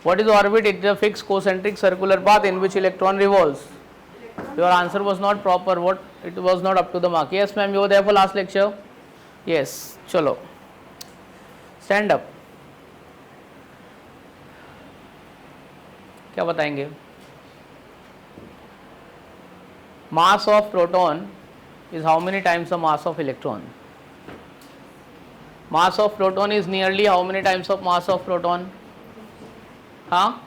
What is orbit? It is a fixed concentric circular path in which electron revolves. Your answer was not proper. What? It was not up to the mark. Yes, ma'am. You were there for last lecture. Yes. चलो. Stand up. क्या बताएंगे? Mass of proton is how many times the mass of electron? Mass of proton is nearly how many times of mass of proton? हाँ?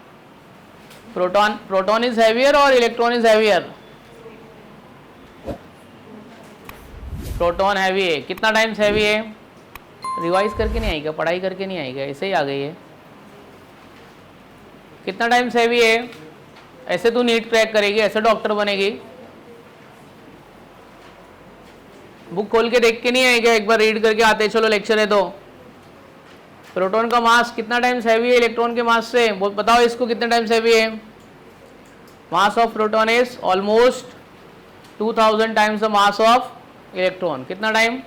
Proton is heavier or electron is heavier? Proton heavy है. कितना times heavy है? Revise करके नहीं आएगा, पढ़ाई करके नहीं आएगा, ऐसे ही आ गई है. कितना टाइम्स हैवी है? ऐसे तू नीट क्रैक करेगी, ऐसे डॉक्टर बनेगी. बुक खोल के देख के नहीं आएगा, एक बार रीड करके आते चलो लेक्चर है. तो प्रोटॉन का मास कितना टाइम्स हैवी है इलेक्ट्रॉन के मास से? बताओ इसको कितना टाइम्स हैवी है? Mass of proton is almost 2000 times the mass of electron. कितना टाइम?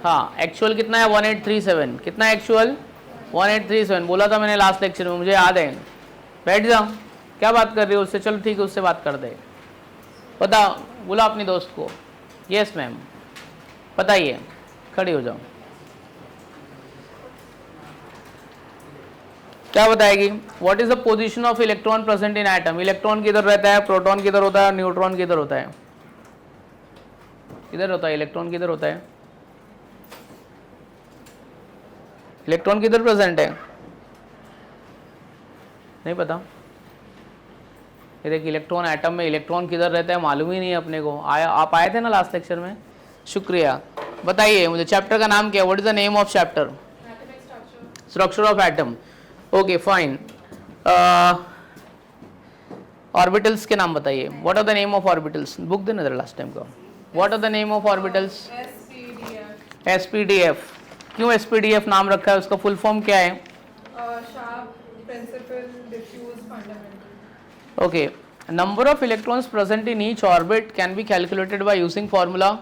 हाँ. एक्चुअल कितना है? 1837. कितना एक्चुअल? 1837. बोला था मैंने लास्ट लेक्चर में, मुझे याद है. बैठ जाओ. क्या बात कर रही हो उससे? चलो ठीक है, उससे बात कर दे. बता, बोला अपनी दोस्त को. Yes ma'am. बताइए, खड़ी हो जाओ. क्या बताएगी? What is the position of electron present in atom? Electron किधर रहता है, प्रोटॉन किधर होता है, न्यूट्रॉन किधर होता है? किधर होता है इलेक्ट्रॉन? किधर होता है इलेक्ट्रॉन? किधर प्रेजेंट है? नहीं पता. ये देख, इलेक्ट्रॉन एटम में इलेक्ट्रॉन किधर रहता है मालूम ही नहीं है अपने को. आप आए थे ना लास्ट लेक्चर में? शुक्रिया. बताइए मुझे, चैप्टर का नाम क्या है? What is the name of chapter? Structure of atom. Okay fine. Orbitals के नाम बताइए. What are the name of orbitals? Book देना जरा लास्ट टाइम का. What are the name of orbitals? SPDF. क्यों एसपीडीएफ नाम रखा है? उसका फुल फॉर्म क्या है? Sharp, principal, diffuse, fundamental. Okay. Number of electrons present in each orbit can be calculated by using formula.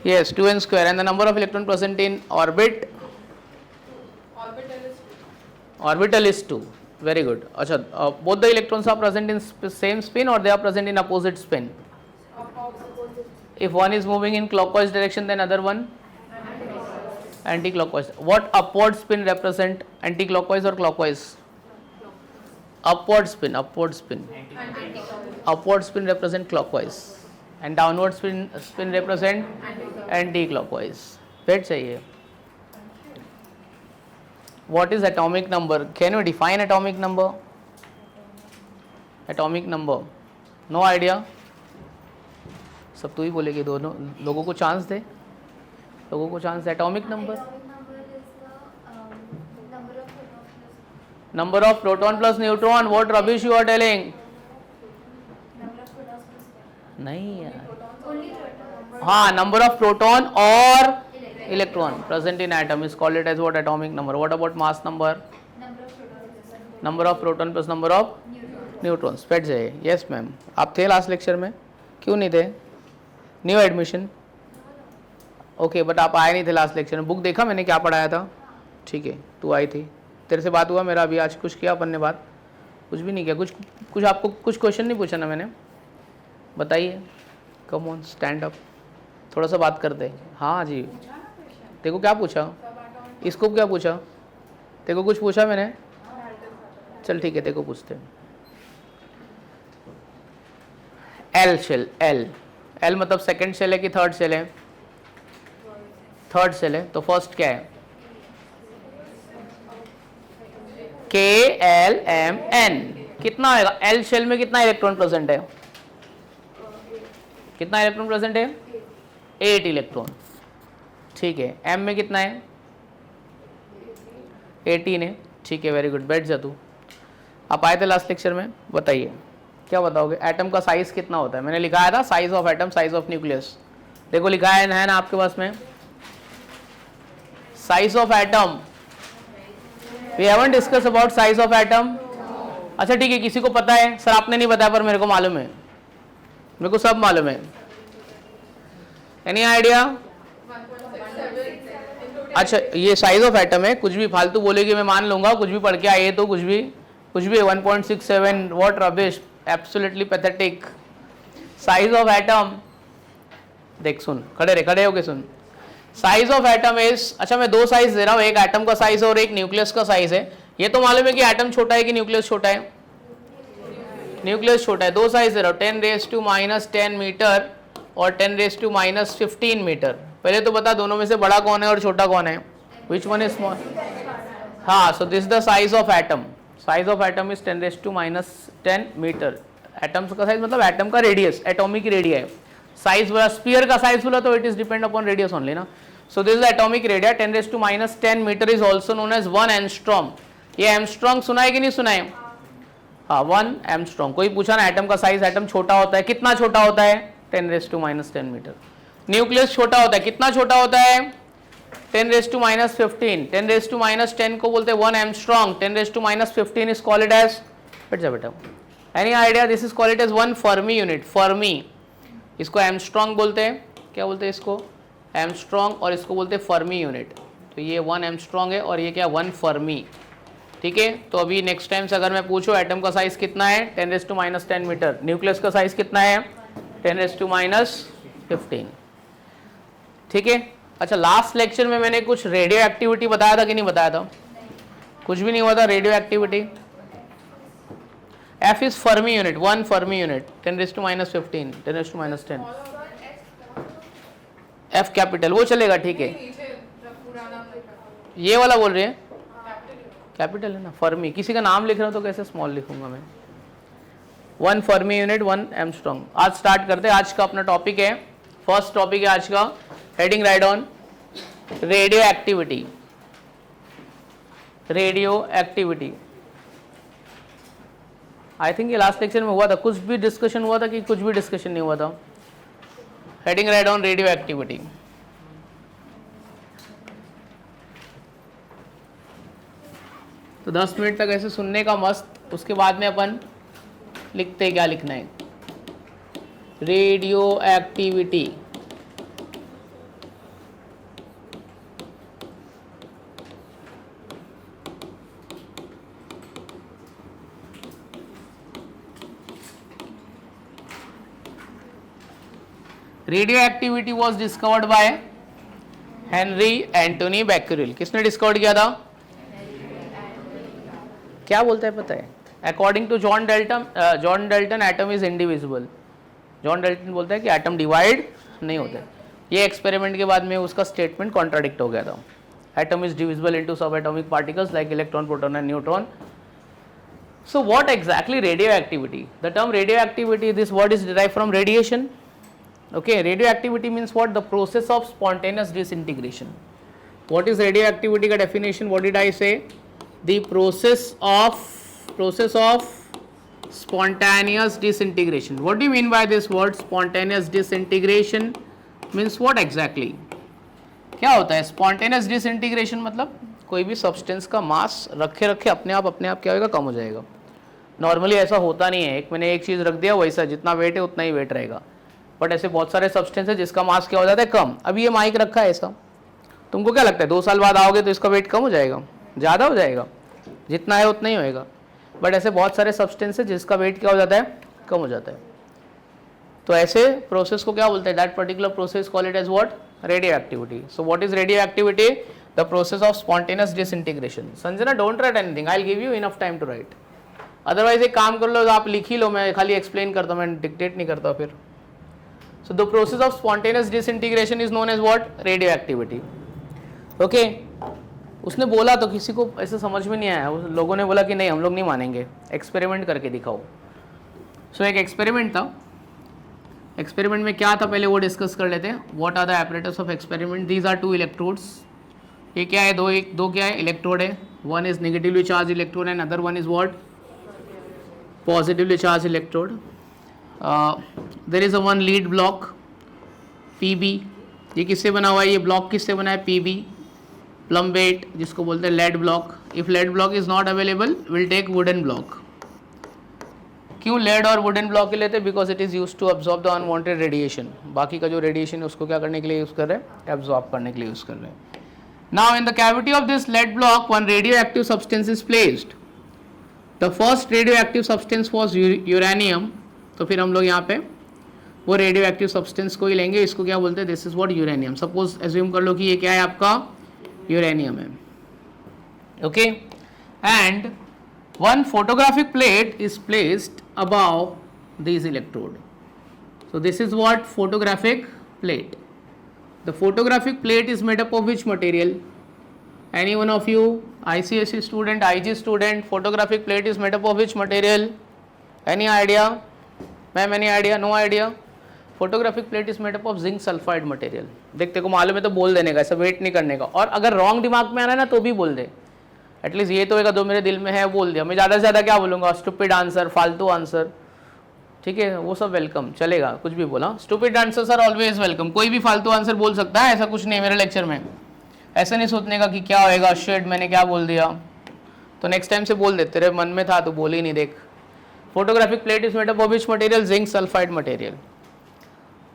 Yes, 2n square. And the number of electron present in orbit? Orbital is 2. Very good. Achha, both the electrons are present in same spin or they are present in opposite spin? If one is moving in clockwise direction, then other one? Anti-clockwise. What upward spin represent? Anti-clockwise or clockwise? Upward spin. Upward spin. Upward spin represent clockwise. And downward spin represent anti-clockwise. That चाहिए. What is atomic number? Can you define atomic number? Atomic number. No idea. सब तू ही बोलेगी. दोनों लोगों को chance दे. लोगों को chance they. Atomic number. Number of proton plus neutron. What rubbish you are telling? नहीं यार. हाँ, नंबर ऑफ प्रोटॉन और electron present in atom is called it as what? Atomic number. What about mass number? Number of proton plus number of neutrons. बैठ जाइए. Yes ma'am. आप थे last lecture में? क्यों नहीं थे? New admission. ओके, बट आप आए नहीं थे लास्ट लेक्चर में. बुक देखा मैंने क्या पढ़ाया था? ठीक है, तू आई थी. तेरे से बात हुआ मेरा अभी आज? कुछ किया अपन ने बात? कुछ भी नहीं किया. कुछ आपको कुछ क्वेश्चन नहीं पूछा ना मैंने? बताइए. Come on, stand up. थोड़ा सा बात करते हैं. हाँ जी. देखो क्या पूछा? इसको क्या पूछा? देखो कुछ पूछा मैंने? चल ठीक है, देखो पूछते हैं. L shell. एल मतलब सेकंड शेल है कि थर्ड शेल है? थर्ड शेल है. तो फर्स्ट क्या है? KLMN. कितना आएगा? एल शेल में कितना इलेक्ट्रॉन प्रेजेंट है? कितना इलेक्ट्रॉन प्रेजेंट है? 8 इलेक्ट्रॉन. ठीक है. एम में कितना है? 18 है. ठीक है, वेरी गुड. बैठ जा तू. आप आए थे लास्ट लेक्चर में? बताइए क्या बताओगे? एटम का साइज कितना होता है? मैंने लिखाया था size of atom, size of nucleus. देखो लिखा है ना आपके पास में? Size of atom. We haven't discuss about size of atom. अच्छा ठीक है, किसी को पता है? सर आपने नहीं बताया पर मेरे को मालूम है. मेरे को सब मालूम है. Any idea? अच्छा ये साइज ऑफ एटम है, कुछ भी फालतू बोलेगी मैं मान लूंगा, कुछ भी पढ़ के आए तो कुछ भी 1.67 what rubbish, absolutely pathetic. Size of atom देख, सुन, खड़े होके सुन। साइज ऑफ एटम इज, अच्छा मैं दो साइज दे रहा हूँ, एक एटम का साइज और एक न्यूक्लियस का साइज है। ये तो मालूम है कि एटम छोटा है कि न्यूक्लियस छोटा है, न्यूक्लियस छोटा है। दो साइज दे रहा हूँ, 10⁻⁻10 मीटर और 10⁻⁻15 मीटर। पहले तो बता दोनों में से बड़ा कौन है और छोटा कौन है, विच वन इज स्मॉल। हाँ, so this the size of atom, size of atom is 10⁻10 metre. Atoms का साइज मतलब एटम का रेडियस, एटॉमिक रेडिया है। साइज बोला, स्फीयर का साइज बोला तो it is depend upon radius only ना। So this is atomic radii, 10⁻10 metre is also known as 1 angstrom. ये एंगस्ट्रॉम सुना है कि नहीं सुना है? हाँ, 1 एंगस्ट्रॉम। कोई पूछा ना एटम का साइज, एटम छोटा होता है, कितना छोटा होता है? 10⁻10 मीटर। न्यूक्लियस छोटा होता है, कितना छोटा होता है? 10⁻15। 10⁻10 को बोलते हैं 1 एंगस्ट्रॉम। 10⁻15 इज कॉल्ड एज, बैठ जा बेटा, any idea? This is called as 1 fermi unit. Fermi, इसको एंगस्ट्रॉम बोलते हैं, क्या बोलते हैं इसको? एंगस्ट्रॉम, और इसको बोलते हैं फर्मी यूनिट। तो ये 1 एंगस्ट्रॉम है और ये क्या? 1 फर्मी। ठीक है, तो अभी नेक्स्ट टाइम से अगर मैं पूछूं एटम का साइज कितना है, 10⁻10 मीटर। न्यूक्लियस का साइज कितना है? 10⁻15। ठीक है। अच्छा, लास्ट लेक्चर में मैंने कुछ रेडियो एक्टिविटी बताया था कि नहीं बताया था? कुछ भी नहीं हुआ था radio activity. F is Fermi unit, 1 Fermi unit, 10⁻15, 10⁻10। F capital वो चलेगा, ठीक है। ये वाला बोल रहे हैं कैपिटल है ना, फर्मी। किसी का नाम लिख रहा हूं तो कैसे स्मॉल लिखूंगा मैं? 1 फर्मी यूनिट, 1 एंगस्ट्रॉम। आज स्टार्ट करते हैं। आज का अपना टॉपिक है, फर्स्ट टॉपिक है आज का, heading right on, radio activity. Radio activity, I think ये लास्ट लेक्चर में हुआ था, कुछ भी डिस्कशन हुआ था कि कुछ भी डिस्कशन नहीं हुआ था? Heading right on radio activity. तो 10 मिनट तक ऐसे सुनने का मस्त, उसके बाद में अपन लिखते हैं क्या लिखना है। Radioactivity, radioactivity was discovered by Henri Antoine Becquerel. किसने डिस्कवर किया था? क्या बोलता है पता है? According to John Dalton atom is indivisible. John Dalton बोलता है कि एटम डिवाइड नहीं होते। ये एक्सपेरिमेंट के बाद में उसका स्टेटमेंट कॉन्ट्राडिक्ट हो गया था। एटम इज डिविजिबल इनटू सब atomic particles like electron, proton and neutron. So what exactly radioactivity? The term radioactivity, this word is derived from radiation. Okay, radioactivity means what? The process of spontaneous disintegration. What is radioactivity का definition? What did I say? The process of spontaneous disintegration. What do you mean by this word spontaneous disintegration? Means what exactly? क्या होता है spontaneous disintegration? मतलब कोई भी substance का मास रखे रखे अपने आप क्या होगा? कम हो जाएगा। नॉर्मली ऐसा होता नहीं है, एक मैंने एक चीज़ रख दिया वैसा जितना वेट है उतना ही वेट रहेगा, बट ऐसे बहुत सारे सब्सटेंस है जिसका मास क्या हो जाता है? कम। अभी ये माइक रखा है ऐसा, तुमको क्या लगता है 2 साल बाद आओगे तो इसका वेट कम हो जाएगा, ज़्यादा हो जाएगा? जितना है उतना ही होएगा। बट ऐसे बहुत सारे सब्सटेंस है जिसका वेट क्या हो जाता है? कम हो जाता है। तो ऐसे प्रोसेस को क्या बोलते हैं? That particular process call it as what? Radioactivity. So what is radioactivity? The process of spontaneous disintegration. Sanjana don't write anything, I will give you enough time to write. Otherwise एक काम कर लो, आप लिख ही लो, मैं खाली explain करता हूँ, मैं डिक्टेट नहीं करता फिर। So the process of spontaneous disintegration is known as what? Radioactivity. Okay, उसने बोला तो किसी को ऐसे समझ में नहीं आया, लोगों ने बोला कि नहीं हम लोग नहीं मानेंगे, एक्सपेरिमेंट करके दिखाओ। सो एक एक्सपेरिमेंट था। एक्सपेरिमेंट में क्या था पहले वो डिस्कस कर लेते हैं। What are the apparatus of experiment? These are 2 electrodes. ये क्या है? दो क्या है? इलेक्ट्रोड है। One is negatively charge electrode and other one is what? Positively charge electrode. There is a one lead block PB। ये किससे बना हुआ है? ये ब्लॉक किससे बना है? PB। प्लम्बेट जिसको बोलते हैं lead block. If lead block is not available will take wooden block. क्यों लेड और वुडन ब्लॉक के लेते हैं? Because it is use to absorb the unwanted radiation. बाकी का जो रेडिएशन है उसको क्या करने के लिए यूज़ कर रहे हैं? एब्जॉर्ब करने के लिए यूज़ कर रहे हैं। Now in the cavity of this lead block, one radioactive substance is placed. The first radioactive substance was uranium. तो फिर हम लोग यहाँ पे वो रेडियोएक्टिव सब्सटेंस को ही लेंगे, इसको क्या बोलते हैं, this is what uranium. Suppose assume कर लो कि ये क्या है, आपका यूरेनियम है. Okay, and one photographic plate is placed above this electrode. So this is what photographic plate. The photographic plate is made up of which material? Any one of you, ICSE student, IG student, photographic plate is made up of which material? Any idea? Ma'am, any idea? No idea? Photographic plate is made up of zinc sulfide material. देख तेरे को मालूम है तो बोल देने का, ऐसा वेट नहीं करने का. और अगर रॉन्ग दिमाग में आ रहा है ना तो भी बोल दे. एटलीस्ट ये तो एक दो मेरे दिल में है बोल दिया. मैं ज़्यादा से ज़्यादा क्या बोलूँगा, स्टूपिड आंसर, फालतू आंसर, ठीक है, वो सब वेलकम चलेगा, कुछ भी बोला. Stupid answers are always welcome. कोई भी फालतू आंसर बोल सकता है, ऐसा कुछ नहीं है मेरे लेक्चर में. ऐसा नहीं सोचने का कि क्या होएगा, शिट मैंने क्या बोल दिया, तो नेक्स्ट टाइम से बोल दे, तेरे मन में था तो बोल ही नहीं. देख, photographic plate is made up of which material? Zinc sulphide material.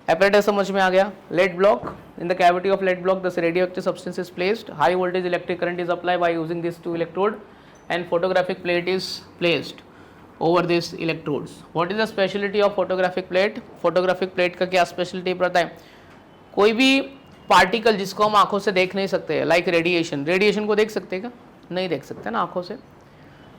apparatus समझ में आ गया. Lead block, in the cavity of lead block this radioactive substance is placed. High voltage electric current is apply by using this two electrode and photographic plate is placed over this electrodes. What is the specialty of photographic plate? Photographic plate का क्या specialty पता है? कोई भी particle जिसको हम आंखों से देख नहीं सकते, लाइक रेडिएशन. रेडिएशन को देख सकते क्या? नहीं देख सकते ना आंखों से.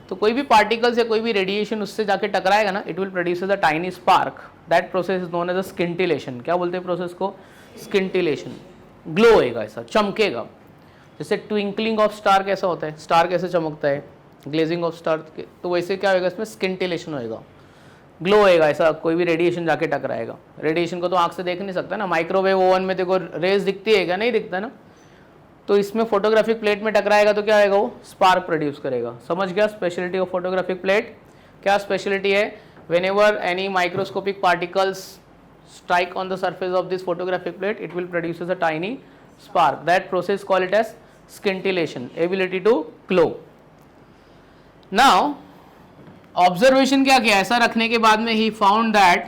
तो कोई भी पार्टिकल से कोई भी रेडिएशन उससे जाके टकराएगा ना, it will produce a tiny spark. That process is known as a scintillation. क्या बोलते हैं प्रोसेस को? स्किंटिलेशन. ग्लो होएगा, ऐसा चमकेगा. जैसे ट्विंकलिंग ऑफ स्टार कैसा होता है, स्टार कैसे चमकता है, ग्लेजिंग ऑफ स्टार, तो वैसे क्या होएगा, इसमें स्किंटिलेशन होएगा, ग्लो होएगा, ऐसा कोई भी रेडिएशन जाके टकराएगा. रेडिएशन को तो आंख से देख नहीं सकता ना. माइक्रोवेव ओवन में देखो रेज दिखती है क्या? नहीं दिखता ना. तो इसमें फोटोग्राफिक प्लेट में टकराएगा तो क्या होएगा, वो स्पार्क प्रोड्यूस करेगा. समझ गया स्पेशलिटी ऑफ फोटोग्राफिक प्लेट? क्या स्पेशलिटी है? Whenever any microscopic particles strike on the surface of this photographic plate, it will produce a tiny spark. That process call it as scintillation, ability to glow. Now observation क्या किया, ऐसा रखने के बाद में he found that,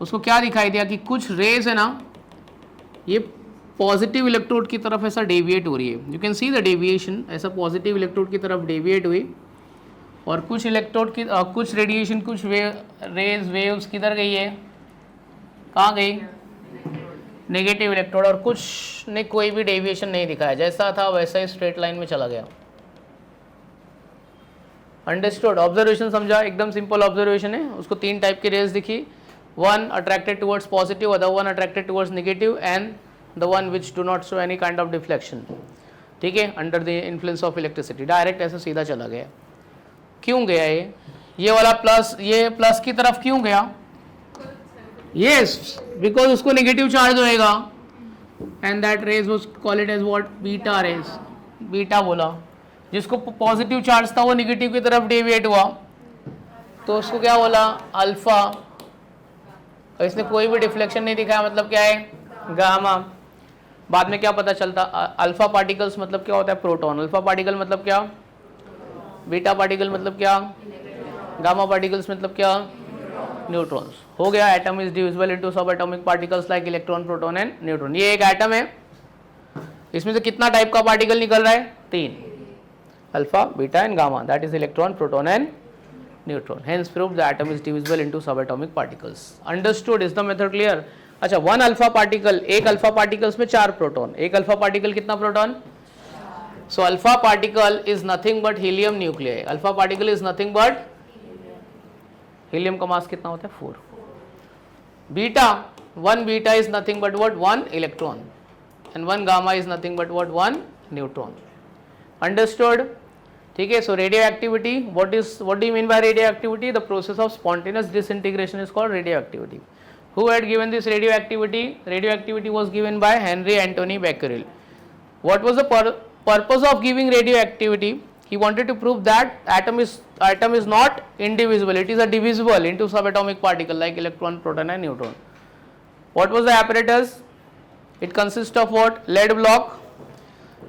उसको क्या दिखाई दिया कि कुछ रेज है ना, ये पॉजिटिव इलेक्ट्रोड की तरफ ऐसा डेविएट हो रही है. You can see the deviation, ऐसा पॉजिटिव इलेक्ट्रोड की तरफ डेविएट हुई. और कुछ इलेक्ट्रोड की कुछ रेडिएशन, कुछ रेज वेव्स किधर गई है, कहाँ गई, नेगेटिव इलेक्ट्रोड. और कुछ ने कोई भी डेविएशन नहीं दिखाया, जैसा था वैसा ही स्ट्रेट लाइन में चला गया. अंडरस्टूड? ऑब्जर्वेशन समझा? एकदम सिंपल ऑब्जर्वेशन है. उसको तीन टाइप की रेज दिखी, one attracted towards positive, other one attracted towards negative, and the one which do not show any kind of deflection. ठीक है, under the influence of electricity. Direct ऐसे सीधा चला गया. क्यों गया ये वाला प्लस, ये प्लस की तरफ क्यों गया? यस, बिकॉज उसको नेगेटिव चार्ज होएगा. And that rays was call it as what, beta rays. Beta बोला. जिसको पॉजिटिव चार्ज था वो नेगेटिव की तरफ डेविएट हुआ, तो उसको क्या बोला, अल्फा. और इसने कोई भी डिफ्लेक्शन नहीं दिखाया, मतलब क्या है, गामा. बाद में क्या पता चलता, अल्फा पार्टिकल्स मतलब क्या होता है, प्रोटॉन. अल्फा पार्टिकल मतलब क्या, बीटा पार्टिकल मतलब क्या, गामा पार्टिकल्स मतलब क्या, न्यूट्रॉन्स. हो गया. एटम इज डिविजिबल इनटू सब atomic particles like electron, proton and neutron. ये एक एटम है, इसमें से कितना टाइप का पार्टिकल निकल रहा है, तीन, alpha, beta and gamma. That is electron, proton and neutron. Hence proved the atom is divisible into सब atomic particles. Understood? Is the method clear? अच्छा, वन अल्फा पार्टिकल, एक अल्फा पार्टिकल्स में चार प्रोटॉन. एक अल्फा पार्टिकल कितना proton? So alpha particle is nothing but helium nuclei. Alpha particle is nothing but, helium का मास कितना होता है, 4. Beta, one beta is nothing but what, 1 electron. And one gamma is nothing but what, 1 neutron. Understood? ठीक है. So radioactivity, what do you mean by radioactivity? The process of spontaneous disintegration is called radioactivity. Who had given this radioactivity? Radioactivity was given by Henry Anthony Becquerel. What was the purpose of giving radioactivity? He wanted to prove that atom is not indivisible. It is a divisible into subatomic particle like electron, proton and neutron. What was the apparatus? It consists of what? Lead block.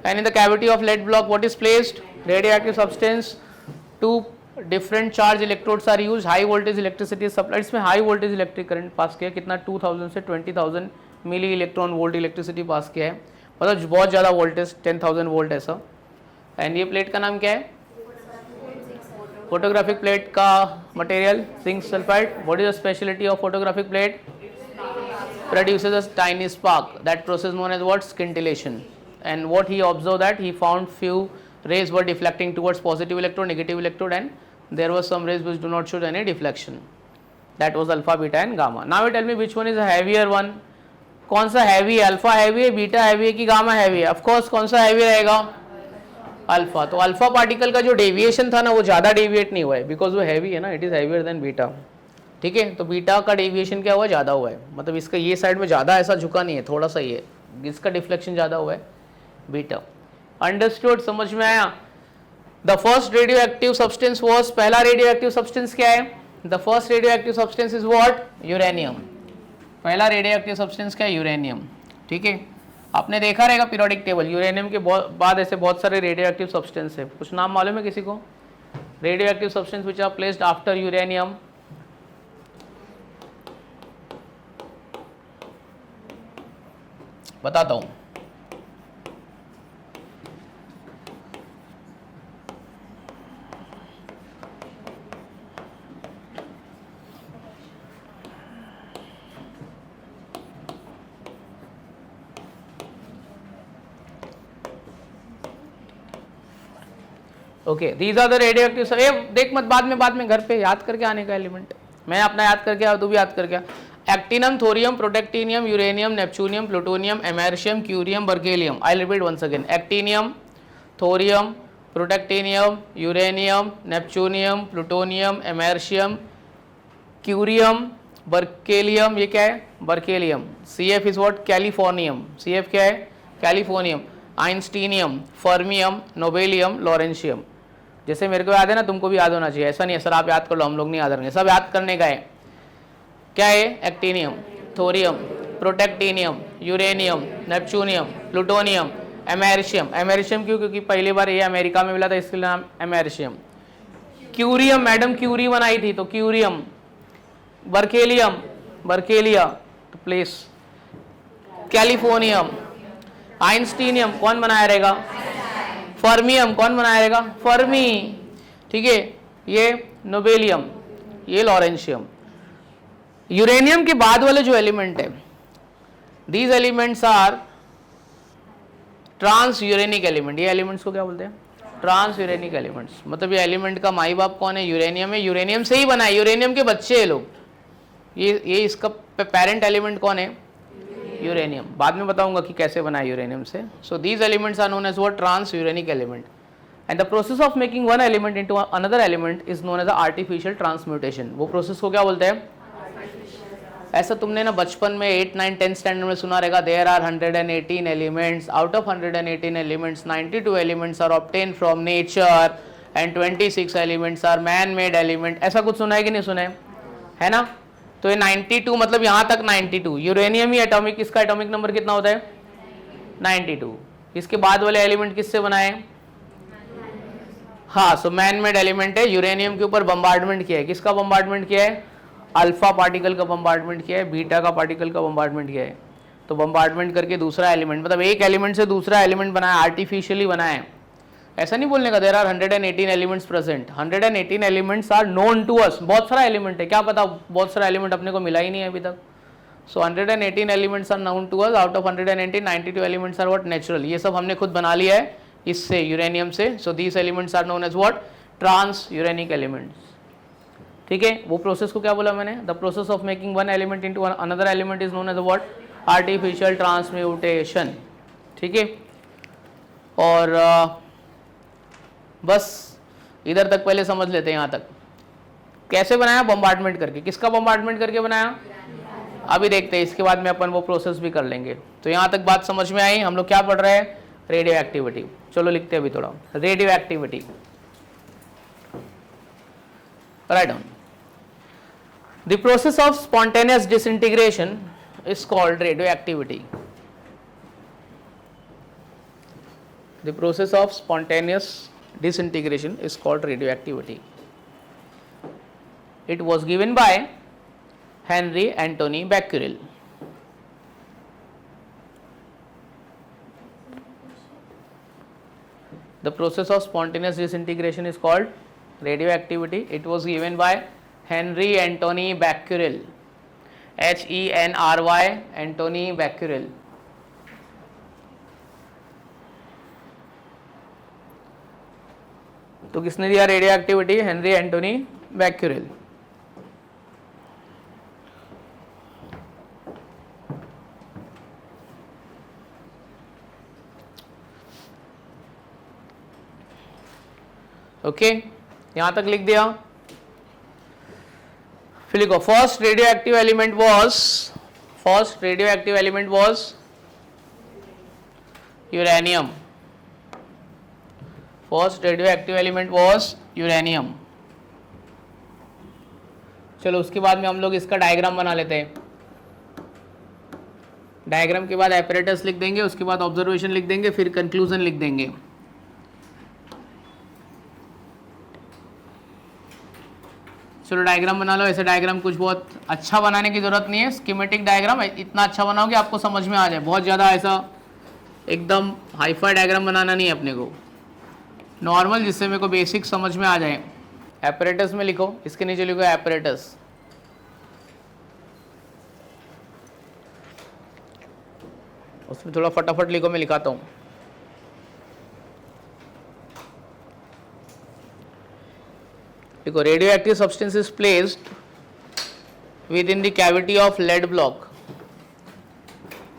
And in the cavity of lead block, what is placed? Radioactive substance. Two different charge electrodes are used. High voltage electricity is supplied. इसमें high voltage electric current pass किया, कितना 2000 से 20,000 milli electron volt electricity pass किया है. मतलब बहुत ज़्यादा voltage 10,000 volt ऐसा। एंड ये प्लेट का नाम क्या है? फोटोग्राफिक प्लेट का material zinc sulphide. What is the speciality of photographic plate? Produces a tiny spark. That process known as what? Scintillation. And what he observed, that he found few rays were deflecting towards positive electrode, negative electrode, and there were some rays which do not show any deflection. That was alpha, beta and gamma. Now you tell me which one is a heavier one? कौन सा heavy है? Alpha heavy है, beta heavy है कि gamma heavy है? Of course कौन सा heavy रहेगा? अल्फा। तो अल्फा पार्टिकल का जो डेविएशन था ना वो ज़्यादा डेविएट नहीं हुआ है, बिकॉज वो हैवी है ना, it is heavier than beta. ठीक है, तो बीटा का डेविएशन क्या हुआ? ज़्यादा हुआ है, मतलब इसका ये साइड में ज़्यादा ऐसा झुका नहीं है, थोड़ा सा ही है, इसका डिफ्लेक्शन ज़्यादा हुआ है बीटा। अंडरस्टूड? समझ में आया? The first radioactive substance was, पहला रेडियो एक्टिव सब्सटेंस क्या है? The first radioactive substance is what? Uranium. पहला रेडियो एक्टिव सब्सटेंस क्या है? यूरेनियम। ठीक है, आपने देखा रहेगा पीरियोडिक टेबल, यूरेनियम के बाद ऐसे बहुत सारे रेडियो एक्टिव सब्सटेंस है। कुछ नाम मालूम है किसी को? Radioactive substance which are placed after uranium. बताता हूं। Okay, these are the radioactive. ये देख मत, बाद में घर पे याद करके आने का एलिमेंट। मैं अपना याद करके आया, तू भी याद करके आ। Actinium, thorium, protactinium, uranium, neptunium, plutonium, americium, curium, berkelium. I repeat once again. Actinium, thorium, protactinium, uranium, neptunium, plutonium, americium, curium, berkelium. ये क्या है? Berkelium. CF is what? Californium. CF क्या है? Californium. Einsteinium, fermium, nobelium, lawrencium. जैसे मेरे को याद है ना, तुमको भी याद होना चाहिए। ऐसा नहीं है सर आप याद कर लो, हम लोग नहीं याद रखेंगे, सब याद करने का है। क्या है? Actinium, thorium, protactinium, uranium, neptunium, plutonium, americium. Americium क्यों? क्योंकि पहली बार ये अमेरिका में मिला था, इसके नाम अमेरिशियम। क्यूरियम, मैडम क्यूरी बनाई थी तो curium. Berkelium, Berkeley place. Californium. Einsteinium कौन बनाया रहेगा? फर्मियम कौन बनाया रहेगा? फर्मी। ठीक है, ये नोबेलियम, ये लॉरेंशियम। यूरेनियम के बाद वाले जो एलिमेंट है, these elements are transuranic element. ये एलिमेंट्स को क्या बोलते हैं? Transuranic elements. मतलब ये एलिमेंट का माई बाप कौन है? यूरेनियम है। यूरेनियम से ही बना है, यूरेनियम के बच्चे हैं लोग। ये इसका पेरेंट एलिमेंट कौन है? यूरेनियम। बाद में बताऊंगा कि कैसे बना है यूरेनियम से। So these elements are known as what? Transuranic element. And the process of making one element into another element is known as artificial transmutation. वो प्रोसेस को क्या बोलते हैं? ऐसा तुमने ना बचपन में 8, 9, 10 स्टैंडर्ड में सुना रहेगा, there are 118 elements, out of 118 elements 92 elements are obtain from nature and 26 elements are man made element. ऐसा कुछ सुना है कि नहीं सुना है ना? तो ये 92 मतलब यहाँ तक 92। यूरेनियम ही एटॉमिक, इसका एटॉमिक नंबर कितना होता है? 92। इसके बाद वाले एलिमेंट किससे बनाए? हाँ, सो मैन मेड एलिमेंट है। यूरेनियम के ऊपर बम्बार्डमेंट किया है। किसका बम्बार्डमेंट किया है? अल्फा पार्टिकल का बम्बार्डमेंट किया है, बीटा का पार्टिकल का बम्बार्डमेंट किया है। तो बम्बार्डमेंट करके दूसरा एलिमेंट, मतलब एक एलिमेंट से दूसरा एलिमेंट बनाया, आर्टिफिशियली बनाया है। ऐसा नहीं बोलने का there are 118 elements present. 118 elements are known to us. बहुत सारा एलिमेंट है, क्या पता बहुत सारा एलिमेंट अपने को मिला ही नहीं है अभी तक। So 118 elements are known to us. Out of 118, 92 elements are what? Natural. ये सब हमने खुद बना लिया है इससे, यूरेनियम से। So these elements are known as what? Transuranic elements. ठीक है, वो प्रोसेस को क्या बोला मैंने? The process of making one element into another element is known as what? Artificial transmutation. ठीक है, और बस इधर तक पहले समझ लेते हैं। यहाँ तक कैसे बनाया? बम्बार्डमेंट करके। किसका बम्बार्डमेंट करके बनाया? अभी देखते हैं, इसके बाद में अपन वो प्रोसेस भी कर लेंगे। तो यहाँ तक बात समझ में आई? हम लोग क्या पढ़ रहे हैं? Radio activity. चलो लिखते हैं अभी थोड़ा। Radio activity, write down. The process of spontaneous disintegration is called radioactivity. The process of spontaneous disintegration is called radioactivity. It was given by Henry Anthony Becquerel. The process of spontaneous disintegration is called radioactivity. It was given by Henry Anthony Becquerel. Henry Anthony Becquerel. तो किसने दिया radioactivity? Henri Antoine Becquerel. Okay, यहां तक लिख दिया. फिर लिखो first radioactive element was uranium. First radioactive element was uranium. चलो उसके बाद में हम लोग इसका डायग्राम बना लेते हैं. डायग्राम के बाद एपरेटस लिख देंगे, उसके बाद ऑब्जर्वेशन लिख देंगे, फिर कंक्लूजन लिख देंगे. चलो डायग्राम बना लो. ऐसे डायग्राम कुछ बहुत अच्छा बनाने की जरूरत नहीं है. स्कीमेटिक डायग्राम इतना अच्छा बनाओ कि आपको समझ में आ जाए. बहुत ज़्यादा ऐसा एकदम हाईफाई डायग्राम बनाना नहीं है अपने को, नॉर्मल जिससे मेरे को बेसिक समझ में आ जाए. एपरेटस में लिखो, इसके नीचे लिखो एपरेटस. उसमें थोड़ा फटाफट लिखो, मैं लिखाता हूँ. देखो radioactive substance is placed within the cavity of lead block.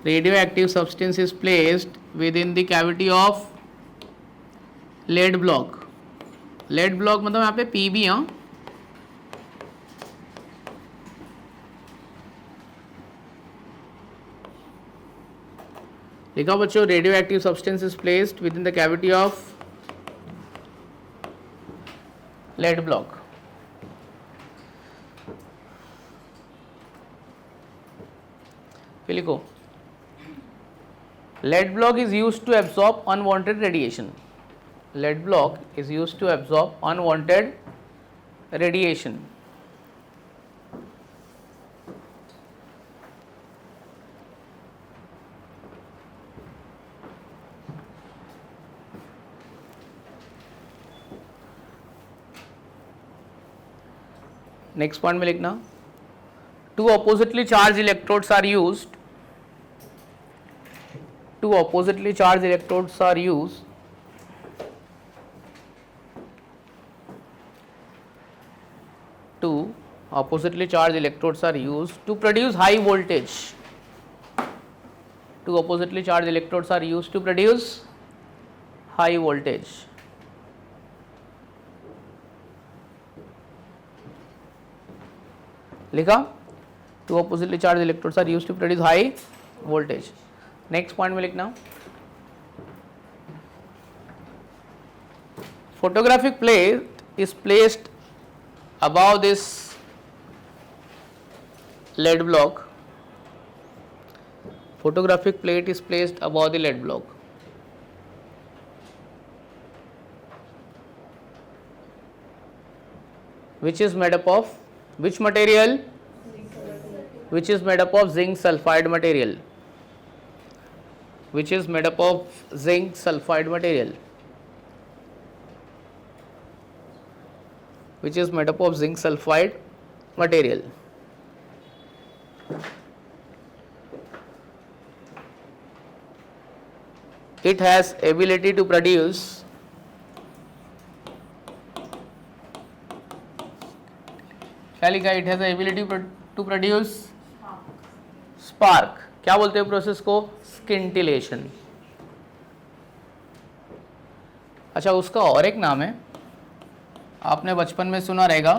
Radioactive substance is placed within the cavity of lead block. Lead block मतलब यहाँ पे पीबी. हाँ, लिखा बच्चों, radioactive substance is placed within the cavity of lead block. फिर लिखो lead block is used to absorb unwanted radiation. Lead block is used to absorb unwanted radiation. Next point में लिखना, two oppositely charged electrodes are used. Two oppositely charged electrodes are used to produce high voltage. Two oppositely charged electrodes are used to produce high voltage. लिखा, two oppositely charged electrodes are used to produce high voltage. Next point में लिखना, photographic plate is placed above this lead block. Photographic plate is placed above the lead block. which is made up of which material? Which is made up of zinc sulfide material. Which is made up of zinc sulfide material. Which is made up of zinc sulfide material. It has ability to produce क्या लिखा है? It has the ability to produce spark. क्या बोलते हैं process को? स्किंटिलेशन. अच्छा, उसका और एक नाम है, आपने बचपन में सुना रहेगा,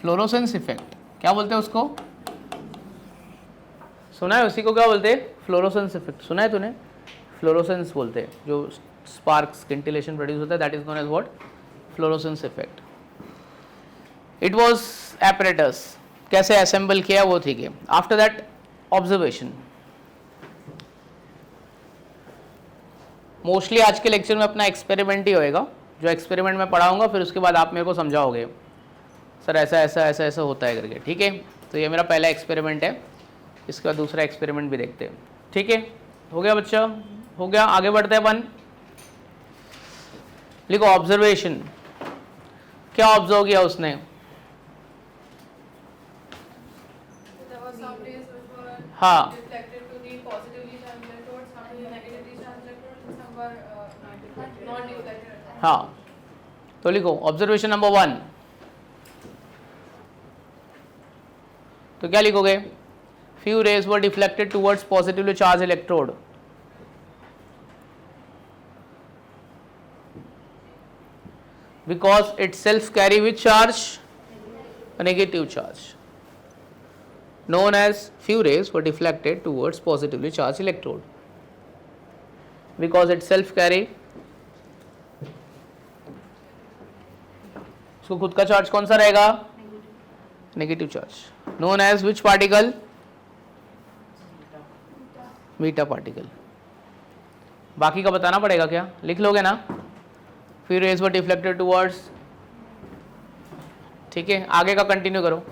फ्लोरोसेंस इफेक्ट. क्या बोलते हैं उसको? सुना है? उसी को क्या बोलते हैं? Fluorescence effect. सुना है तूने? फ्लोरोसेंस बोलते हैं जो स्पार्क स्किंटिलेशन प्रोड्यूस होता है, that is known as what? Fluorescence effect. It was apparatus. कैसे असेंबल किया वो ठीक है. After that observation. मोस्टली आज के लेक्चर में अपना एक्सपेरिमेंट ही होएगा. जो एक्सपेरिमेंट में पढ़ाऊंगा फिर उसके बाद आप मेरे को समझाओगे सर ऐसा ऐसा ऐसा ऐसा होता है करके. ठीक है, तो ये मेरा पहला एक्सपेरिमेंट है. इसके बाद दूसरा एक्सपेरिमेंट भी देखते हैं. ठीक है, हो गया बच्चा, हो गया। आगे बढ़ते हैं अपन, लिखो ऑब्जर्वेशन। क्या ऑब्जर्व किया उसने? There were some rays which were हाँ deflected to the positively charged electrodes, some to the negatively charged electrodes, and some were not deflected at all. हाँ, तो लिखो ऑब्जर्वेशन नंबर 1। तो क्या लिखोगे? Few raise were deflected towards positively charge electrode. Because it self carry with charge, negative charge, known as few rays were deflected towards positively charged electrode because it self carry, उसको खुद का charge कौन सा रहेगा? Negative charge. known as which particle? Beta particle. बाकी का बताना पड़ेगा क्या? लिख लोगे ना? few rays were deflected towards, ठीक है। आगे का कंटिन्यू करो,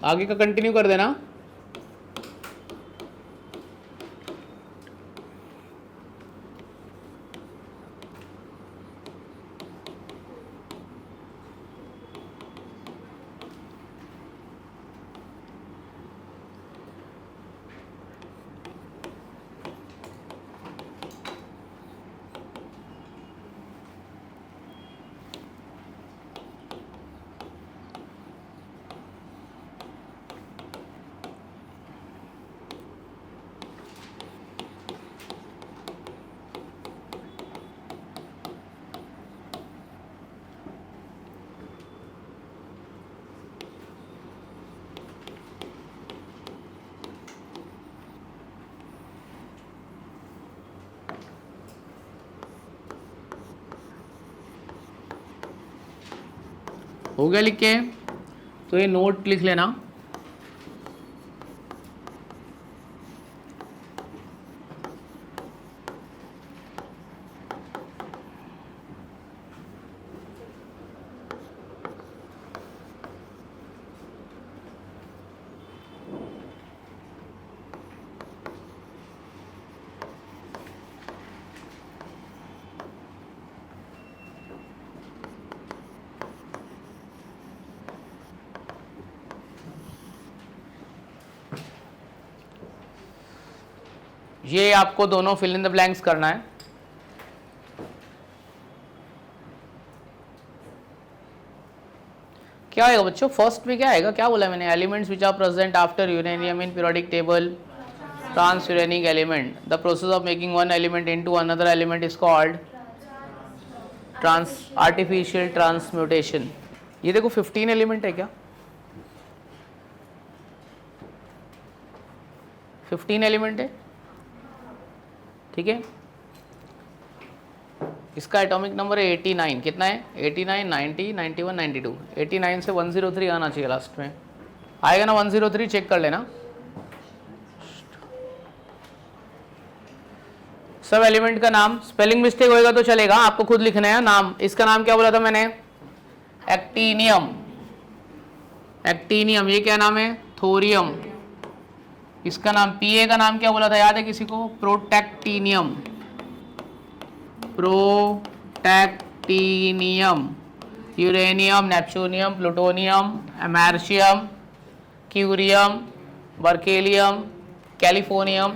आगे का कंटिन्यू कर देना। हो गया लिख के? तो ये नोट लिख लेना। ये आपको दोनों फिल इन द ब्लैंक्स करना है। क्या आएगा बच्चों? फर्स्ट में क्या आएगा? क्या बोला मैंने? Elements which are present after uranium in periodic table, transuranic element. The process of making one element into another element is called trans artificial transmutation. ये देखो 15 एलिमेंट है क्या? 15 एलिमेंट है, ठीक है। इसका एटॉमिक नंबर है 89। कितना है? 89, 90, 91, 92। 89 से 103 आना चाहिए लास्ट में। आएगा ना 103? चेक कर लेना। सब एलिमेंट का नाम, स्पेलिंग मिस्टेक होएगा तो चलेगा, आपको खुद लिखना है नाम। इसका नाम क्या बोला था मैंने? एक्टीनियम। एक्टीनियम। ये क्या नाम है? थोरियम। इसका नाम पीए का नाम क्या बोला था? याद है किसी को? Protactinium. Protactinium. Uranium, neptunium, plutonium, americium, curium, berkelium, californium,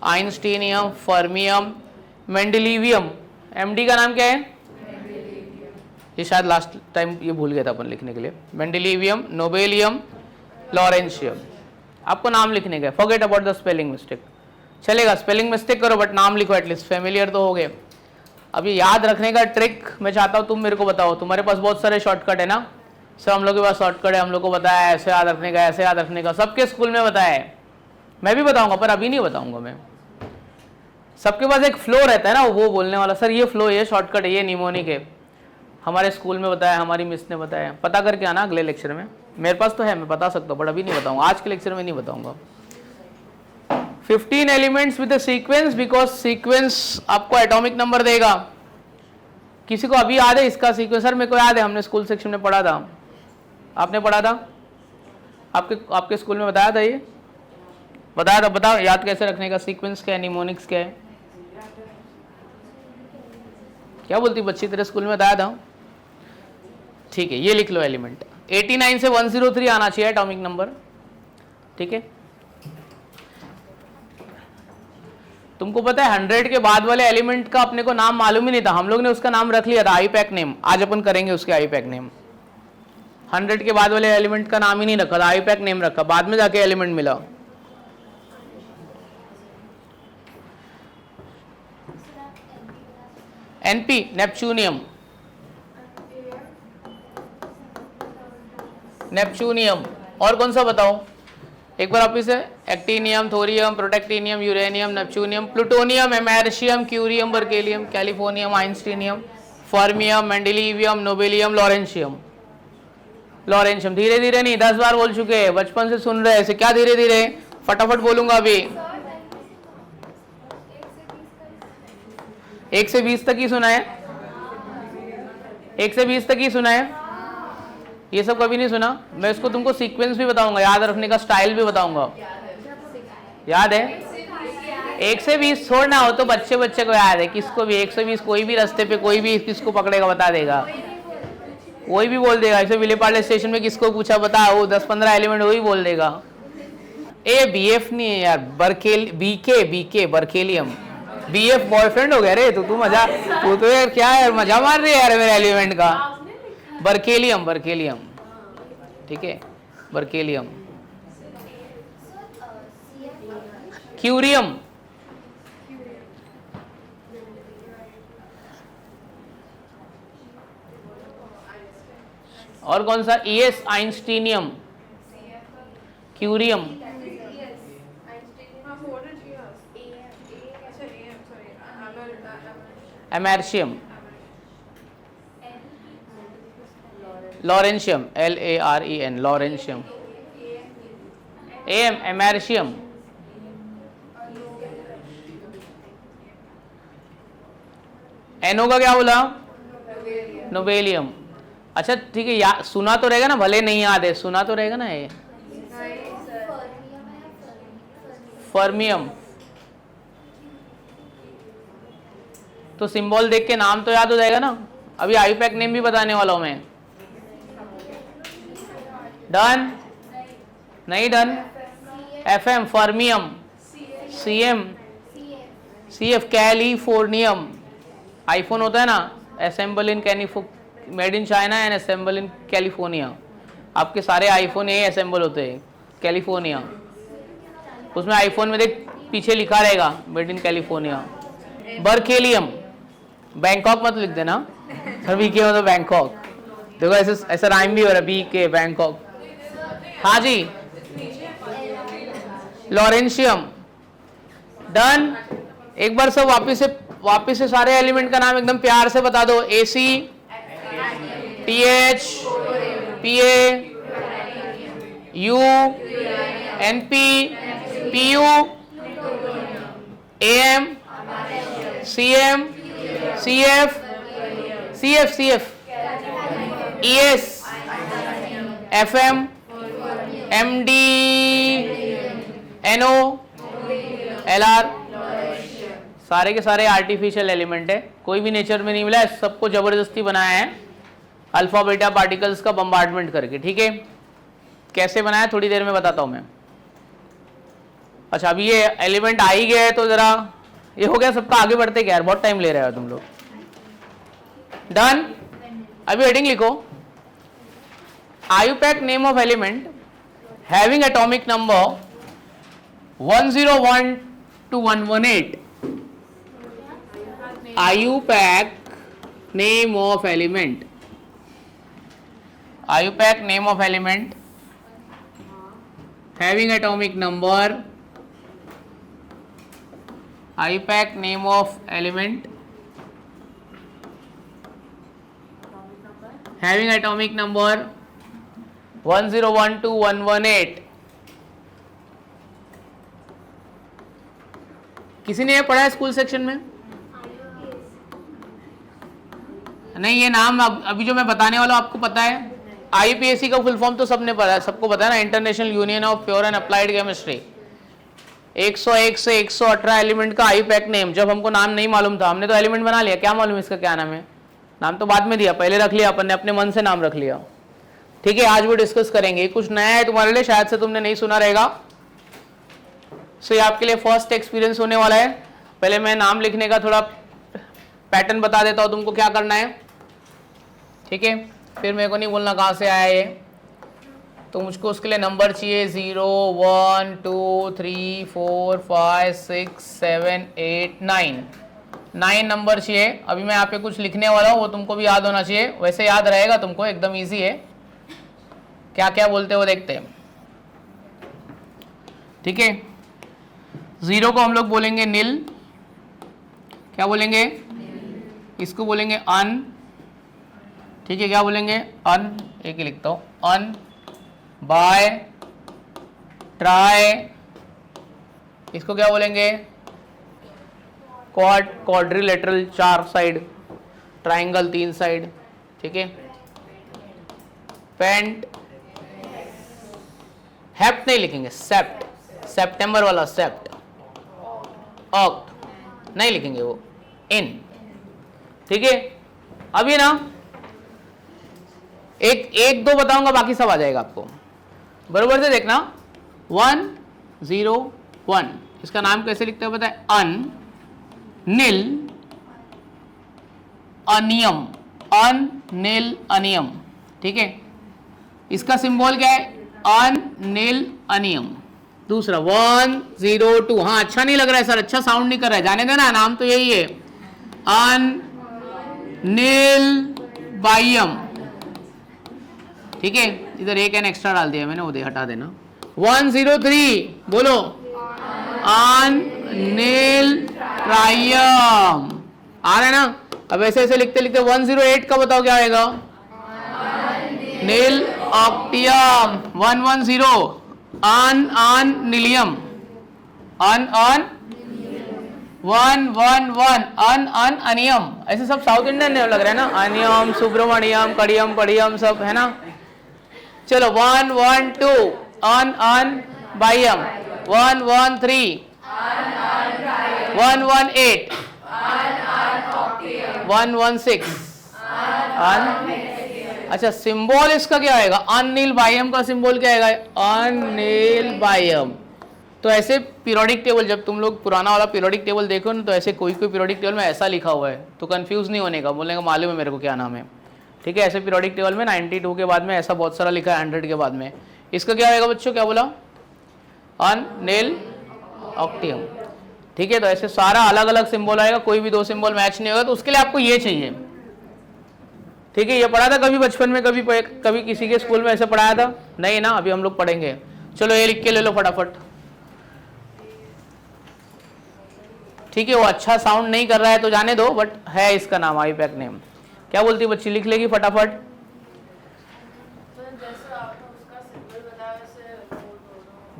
einsteinium, fermium, mendelevium. MD का नाम क्या है? ये शायद लास्ट टाइम ये भूल गया था अपन लिखने के लिए। मेंडेलिवियम, नोबेलियम, लॉरेंशियम। आपको नाम लिखने का, forget about the spelling mistake. चलेगा स्पेलिंग मिस्टेक करो बट नाम लिखो एटलीस्ट, फेमिलियर तो हो गए। अब ये याद रखने का ट्रिक मैं चाहता हूँ तुम मेरे को बताओ। तुम्हारे पास बहुत सारे शॉर्टकट है ना सर? हम लोग के पास शॉर्टकट है, हम लोग को बताया है ऐसे याद रखने का, ऐसे याद रखने का, सबके स्कूल में बताया है। मैं भी बताऊंगा पर अभी नहीं बताऊंगा मैं। सबके पास एक फ्लो रहता है ना, वो बोलने वाला सर ये फ्लो, ये शॉर्टकट है, ये निमोनिक है। हमारे स्कूल में बताया, हमारी मिस ने बताया। पता करके आना अगले लेक्चर में। मेरे पास तो है, मैं बता सकता हूँ बट अभी नहीं बताऊंगा, आज के लेक्चर में नहीं बताऊंगा। 15 elements with sequence, because sequence आपको एटॉमिक नंबर देगा। किसी को अभी याद है इसका सीक्वेंस? सर मेरे को याद है, हमने स्कूल सेक्शन में पढ़ा था। आपने पढ़ा था? आपके स्कूल में बताया था ये? बताया था, बताओ याद कैसे रखने का, सीक्वेंस क्या है, निमोनिक्स क्या है, क्या बोलती बच्ची, तेरे स्कूल में बताया था। ठीक है, ये लिख लो एलिमेंट। 89 से 103 आना चाहिए एटॉमिक नंबर, ठीक है। तुमको पता है 100 के बाद वाले एलिमेंट का अपने को नाम मालूम ही नहीं था, हम लोग ने उसका नाम रख लिया था आईपैक नेम। आज अपन करेंगे उसके आईपैक नेम। 100 के बाद वाले एलिमेंट का नाम ही नहीं रखा था, आईपैक नेम रखा, बाद में जाके एलिमेंट मिला। NP neptunium, neptunium. और कौन सा बताओ एक बार वापिस है, actinium, thorium, protactinium, uranium, neptunium, plutonium, americium, curium, berkelium, californium, einsteinium, fermium, mendelevium, nobelium, lawrencium. Lawrencium धीरे धीरे नहीं, 10 बार बोल चुके हैं, बचपन से सुन रहे हैं, ऐसे क्या धीरे धीरे, फटाफट बोलूंगा अभी। 1 से 20 तक ही सुना है, 1 से 20 तक ही सुना है, ये सब कभी नहीं सुना। मैं इसको तुमको सीक्वेंस भी बताऊंगा, याद रखने का स्टाइल भी बताऊंगा, याद है। 1 से 20 छोड़ना हो तो बच्चे बच्चे को याद है, किसको भी 1 से 20 कोई भी रास्ते पे कोई भी किसको पकड़ेगा बता देगा, कोई भी बोल देगा। ऐसे विलेपार्ले स्टेशन में किसको पूछा बता, वो 10-15 एलिमेंट वही बोल देगा। ए बीएफ नहीं है यार, बीके बर्केलियम। बीएफ बॉयफ्रेंड हो गया रे तू मजा, तू तो यार क्या यार मजा मार रही है यार मेरे एलिमेंट का। बर्केलियम, बर्केलियम, ठीक है, बर्केलियम। क्यूरियम, और कौन सा, ES einsteinium, curium, americium, lawrencium, LAREN, lawrencium, AM americium, NO का क्या बोला, नोबेलियम। अच्छा ठीक है, या सुना तो रहेगा ना, भले नहीं याद है, सुना तो रहेगा ना ये। फर्मियम, तो सिंबल देख के नाम तो याद हो जाएगा ना। अभी आईपैक नेम भी बताने वाला हूं मैं। डन, नहीं done. FM fermium, CM CF californium, iPhone होता है ना, assemble in made in China and assemble in California. आपके सारे आईफोन यही असेंबल होते हैं कैलिफोर्निया, उसमें आईफोन में देख पीछे लिखा रहेगा made in California. Berkelium, Bangkok मत लिख देना सर, BK मतलब बैंकॉक, देखो ऐसे ऐसा राइम भी हो रहा है, BK बैंकॉक। हाँ जी, लॉरेंशियम, डन। एक बार सब वापिस से सारे एलिमेंट का नाम एकदम प्यार से बता दो। AC, TH, PA, U, NP, PU, AM, CM, CF, ES, FM, MD, NO, LR, सारे के सारे आर्टिफिशियल एलिमेंट है, कोई भी नेचर में नहीं मिला है, सबको जबरदस्ती बनाया है अल्फा बीटा पार्टिकल्स का बम्बार्डमेंट करके, ठीक है। कैसे बनाया थोड़ी देर में बताता हूं मैं। अच्छा अभी ये एलिमेंट आ ही गया है तो जरा ये हो गया सबका, आगे बढ़ते क्या यार, बहुत टाइम ले रहे हो तुम लोग। डन, अभी हेडिंग लिखो, IUPAC name of element having atomic number 101 to 118। IUPAC name of element, IUPAC name of element having atomic number, IUPAC name of element having atomic number 101 to 118। किसी ने ये पढ़ा है स्कूल सेक्शन में? नहीं, ये नाम अभी जो मैं बताने वाला हूं आपको पता है? IUPAC का फुल फॉर्म तो सबने पता है, सबको पता है ना, international union of pure and applied chemistry. 101 से 118 एलिमेंट का आईयूपैक नेम। जब हमको नाम नहीं मालूम था, हमने तो एलिमेंट बना लिया, क्या मालूम इसका क्या नाम है, नाम तो बाद में दिया, पहले रख लिया अपन ने, अपने मन से नाम रख लिया। ठीक है, आज वो डिस्कस करेंगे, कुछ नया है तुम्हारे लिए, शायद से तुमने नहीं सुना रहेगा। सो ये आपके लिए फर्स्ट एक्सपीरियंस होने वाला है। पहले मैं नाम लिखने का थोड़ा पैटर्न बता देता हूँ तुमको क्या करना है। ठीक है, फिर मेरे को नहीं बोलना कहाँ से आया ये, तो मुझको उसके लिए नंबर चाहिए 0 1 2 3 4 5 6 7 8 9 नंबर चाहिए। अभी मैं यहाँ पे कुछ लिखने वाला हूँ, वो तुमको भी याद होना चाहिए, वैसे याद रहेगा तुमको, एकदम इजी है। क्या क्या बोलते हो देखते हैं। ठीक है, 0 को हम लोग बोलेंगे नील, क्या बोलेंगे, इसको बोलेंगे अन। ठीक है, क्या बोलेंगे, अन, एक ही लिखता हूँ, अन, बाय, ट्राई, इसको क्या बोलेंगे, quad, quadrilateral 4 side, triangle 3 side. ठीक है, पेंट, हेप्ट नहीं लिखेंगे, सेप्ट, सेप्टेम्बर वाला सेप्ट, ऑक्ट नहीं लिखेंगे वो, इन। ठीक है, अभी ना एक दो बताऊंगा, बाकी सब आ जाएगा आपको, बरोबर से देखना। 1 0 1, इसका नाम कैसे लिखते हैं बताए, अन, नील, अनियम, अन, नील, अनियम। ठीक है, इसका सिंबल क्या है, अन, नील, अनियम। दूसरा 1 0 2, हाँ अच्छा नहीं लग रहा है सर, अच्छा साउंड नहीं कर रहा है, जाने देना, नाम तो यही है, अन, नील, बायम। ठीक है, इधर एक एन एक्स्ट्रा डाल दिया मैंने, वो दे हटा देना। 1 0 3 बोलो, अन, नील, ट्रायम, आ रहा है ना। अब ऐसे ऐसे लिखते लिखते 1 0 8 का बताओ क्या आएगा, नील, ऑक्टियम। 1 1 0 अन, नीलियम, अन 1 1 1 अन, अनियम। ऐसे सब साउथ इंडियन लग रहा है ना, अनियम, सुब्रमण्यम, कड़ियम, पड़ियम, सब है ना। चलो 1 1 2 अन, बायम, 1 1 3 1 1 8 1 1 6 अन। अच्छा, सिंबल इसका क्या आएगा, अनिल बायम का सिंबल क्या आएगा, अनिल बायम। तो ऐसे पीरियोडिक टेबल, जब तुम लोग पुराना वाला पीरियोडिक टेबल देखो ना, तो ऐसे कोई कोई पीरियोडिक टेबल में ऐसा लिखा हुआ है, तो कंफ्यूज नहीं होने का, बोलने का मालूम है मेरे को क्या नाम है। ठीक है, ऐसे पीरियोडिक टेबल में 92 के बाद में ऐसा बहुत सारा लिखा है, 100 के बाद में। इसका क्या आएगा बच्चों, क्या बोला, अन, नील, ऑक्टियम। ठीक है, तो ऐसे सारा अलग अलग सिंबल आएगा, कोई भी दो सिंबल मैच नहीं होगा, तो उसके लिए आपको ये चाहिए। ठीक है, ये पढ़ा था कभी बचपन में, कभी किसी के स्कूल में ऐसे पढ़ाया था नहीं ना, अभी हम लोग पढ़ेंगे। चलो ये लिख के ले लो फटाफट। ठीक है, वो अच्छा साउंड नहीं कर रहा है तो जाने दो, बट है इसका नाम, आईयूपैक नेम। क्या बोलती है बच्ची, लिख लेगी फटाफट।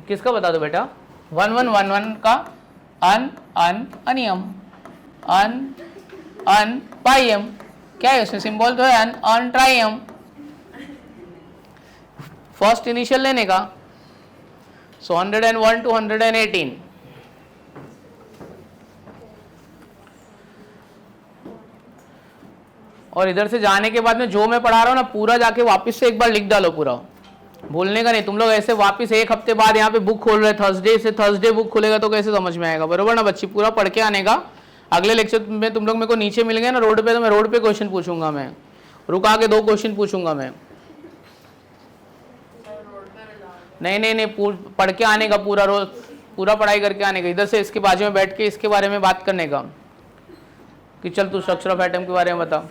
किसका बता दो बेटा, 1 1 1 1 का अन, अनियम, अन, बायम। क्या है उसमें सिंबल, तो है अन, ट्रायम। फर्स्ट इनिशियल लेने का, सो 101 to 118। और इधर से जाने के बाद में जो मैं पढ़ा रहा हूँ ना, पूरा जाके वापस से एक बार लिख डालो, पूरा भूलने का नहीं। तुम लोग ऐसे वापस एक हफ्ते बाद यहाँ पे बुक खोल रहे, थर्सडे से थर्सडे बुक खुलेगा तो कैसे समझ में आएगा, बरोबर ना बच्ची, पूरा पढ़ के आने का। अगले लेक्चर में तुम लोग मेरे को नीचे मिलेंगे ना रोड पे, तो मैं रोड पे क्वेश्चन पूछूंगा, मैं रुका के 2 क्वेश्चन पूछूंगा मैं। नहीं, पढ़ के आने का, पूरा रोज पूरा पढ़ाई करके आने का। इधर से इसके बाजू में बैठ के इसके बारे में बात करने का कि चल तू स्ट्रक्चर ऑफ एटम के बारे में बता।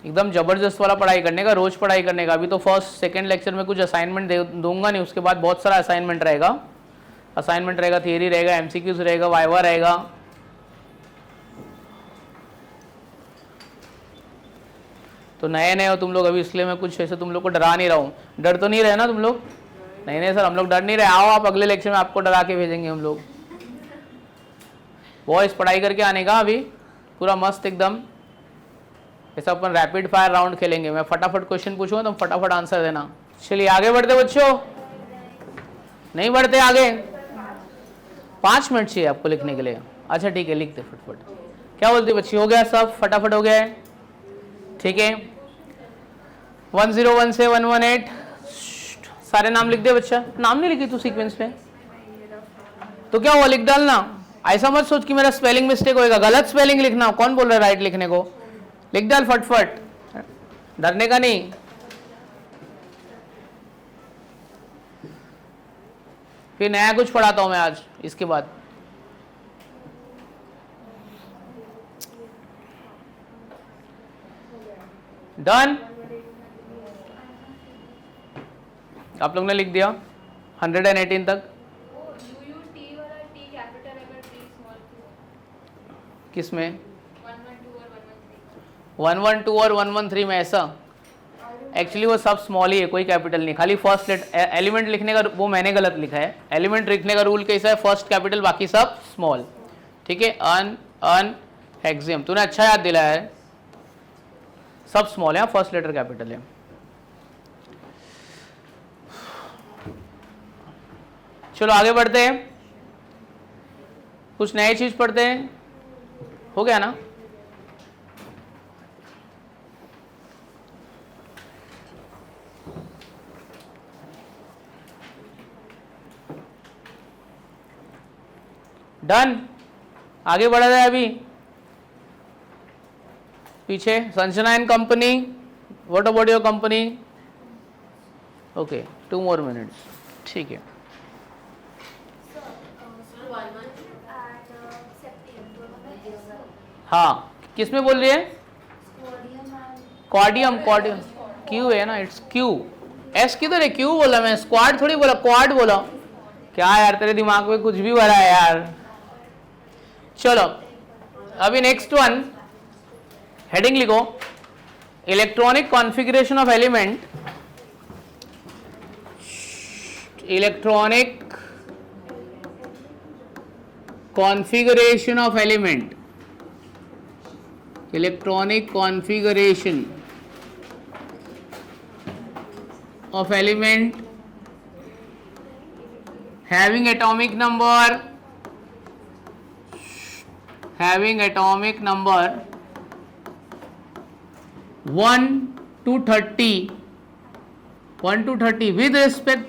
एकदम जबरदस्त वाला पढ़ाई करने का, रोज पढ़ाई करने का। अभी तो फर्स्ट सेकंड लेक्चर में कुछ असाइनमेंट दूंगा नहीं, उसके बाद बहुत सारा असाइनमेंट रहेगा। असाइनमेंट रहेगा, थियरी रहेगा, एमसीक्यूज रहेगा, वाइवा रहेगा। तो नए नए हो तुम लोग अभी, इसलिए मैं कुछ ऐसे तुम लोग को डरा नहीं रहा हूँ। डर तो नहीं रहे ना तुम लोग? नहीं सर, हम लोग डर नहीं रहे। आओ आप, अगले लेक्चर में आपको डरा के भेजेंगे हम लोग। वॉइस पढ़ाई करके आने का अभी पूरा मस्त एकदम। ऐसा अपन रैपिड फायर राउंड खेलेंगे। मैं फटाफट क्वेश्चन पूछूंगा, तुम फटाफट आंसर देना। चलिए आगे बढ़ते बच्चों। नहीं बढ़ते आगे, 5 मिनट चाहिए आपको लिखने के लिए। अच्छा ठीक है, लिखते फटफट। क्या बोलती बच्ची, हो गया सब, फटाफट हो गया है, ठीक है। 101 से 118 सारे नाम लिख दे बच्चा। नाम नहीं लिखी तू सीक्वेंस में, तो क्या हुआ, लिख डालना। ऐसा मत सोच कि मेरा स्पेलिंग मिस्टेक होएगा, गलत स्पेलिंग लिखना। कौन बोल रहा है राइट लिखने को, लिख डाल फटफट, डरने का नहीं। फिर नया कुछ पढ़ाता हूं मैं आज इसके बाद। डन, आप लोग ने लिख दिया 118 तक। किसमें, 112 और 113 में ऐसा, एक्चुअली वो सब स्मॉल ही है, कोई कैपिटल नहीं, खाली फर्स्ट एलिमेंट लिखने का वो मैंने गलत लिखा है। एलिमेंट लिखने का रूल कैसा है, फर्स्ट कैपिटल बाकी सब स्मॉल, ठीक है। अन हेक्सियम, तूने अच्छा याद दिलाया है, सब स्मॉल है, फर्स्ट लेटर कैपिटल है। चलो आगे बढ़ते हैं, कुछ नई चीज पढ़ते हैं। हो गया ना, डन, आगे बढ़ा जाए। अभी पीछे Sanjana and company, what about your company, okay 2 more minutes, ठीक है। हाँ, किस में बोल रही है, कॉर्डियम, कॉर्डियम क्यू है ना, इट्स क्यू, एस किधर है, क्यू बोला मैं, स्क्वाड थोड़ी बोला, क्वाड बोला। क्या यार तेरे दिमाग में कुछ भी भरा है यार। चलो अभी नेक्स्ट वन, हेडिंग लिखो, electronic configuration of element, electronic configuration of element, electronic configuration of element having atomic number 1 to 30 with respect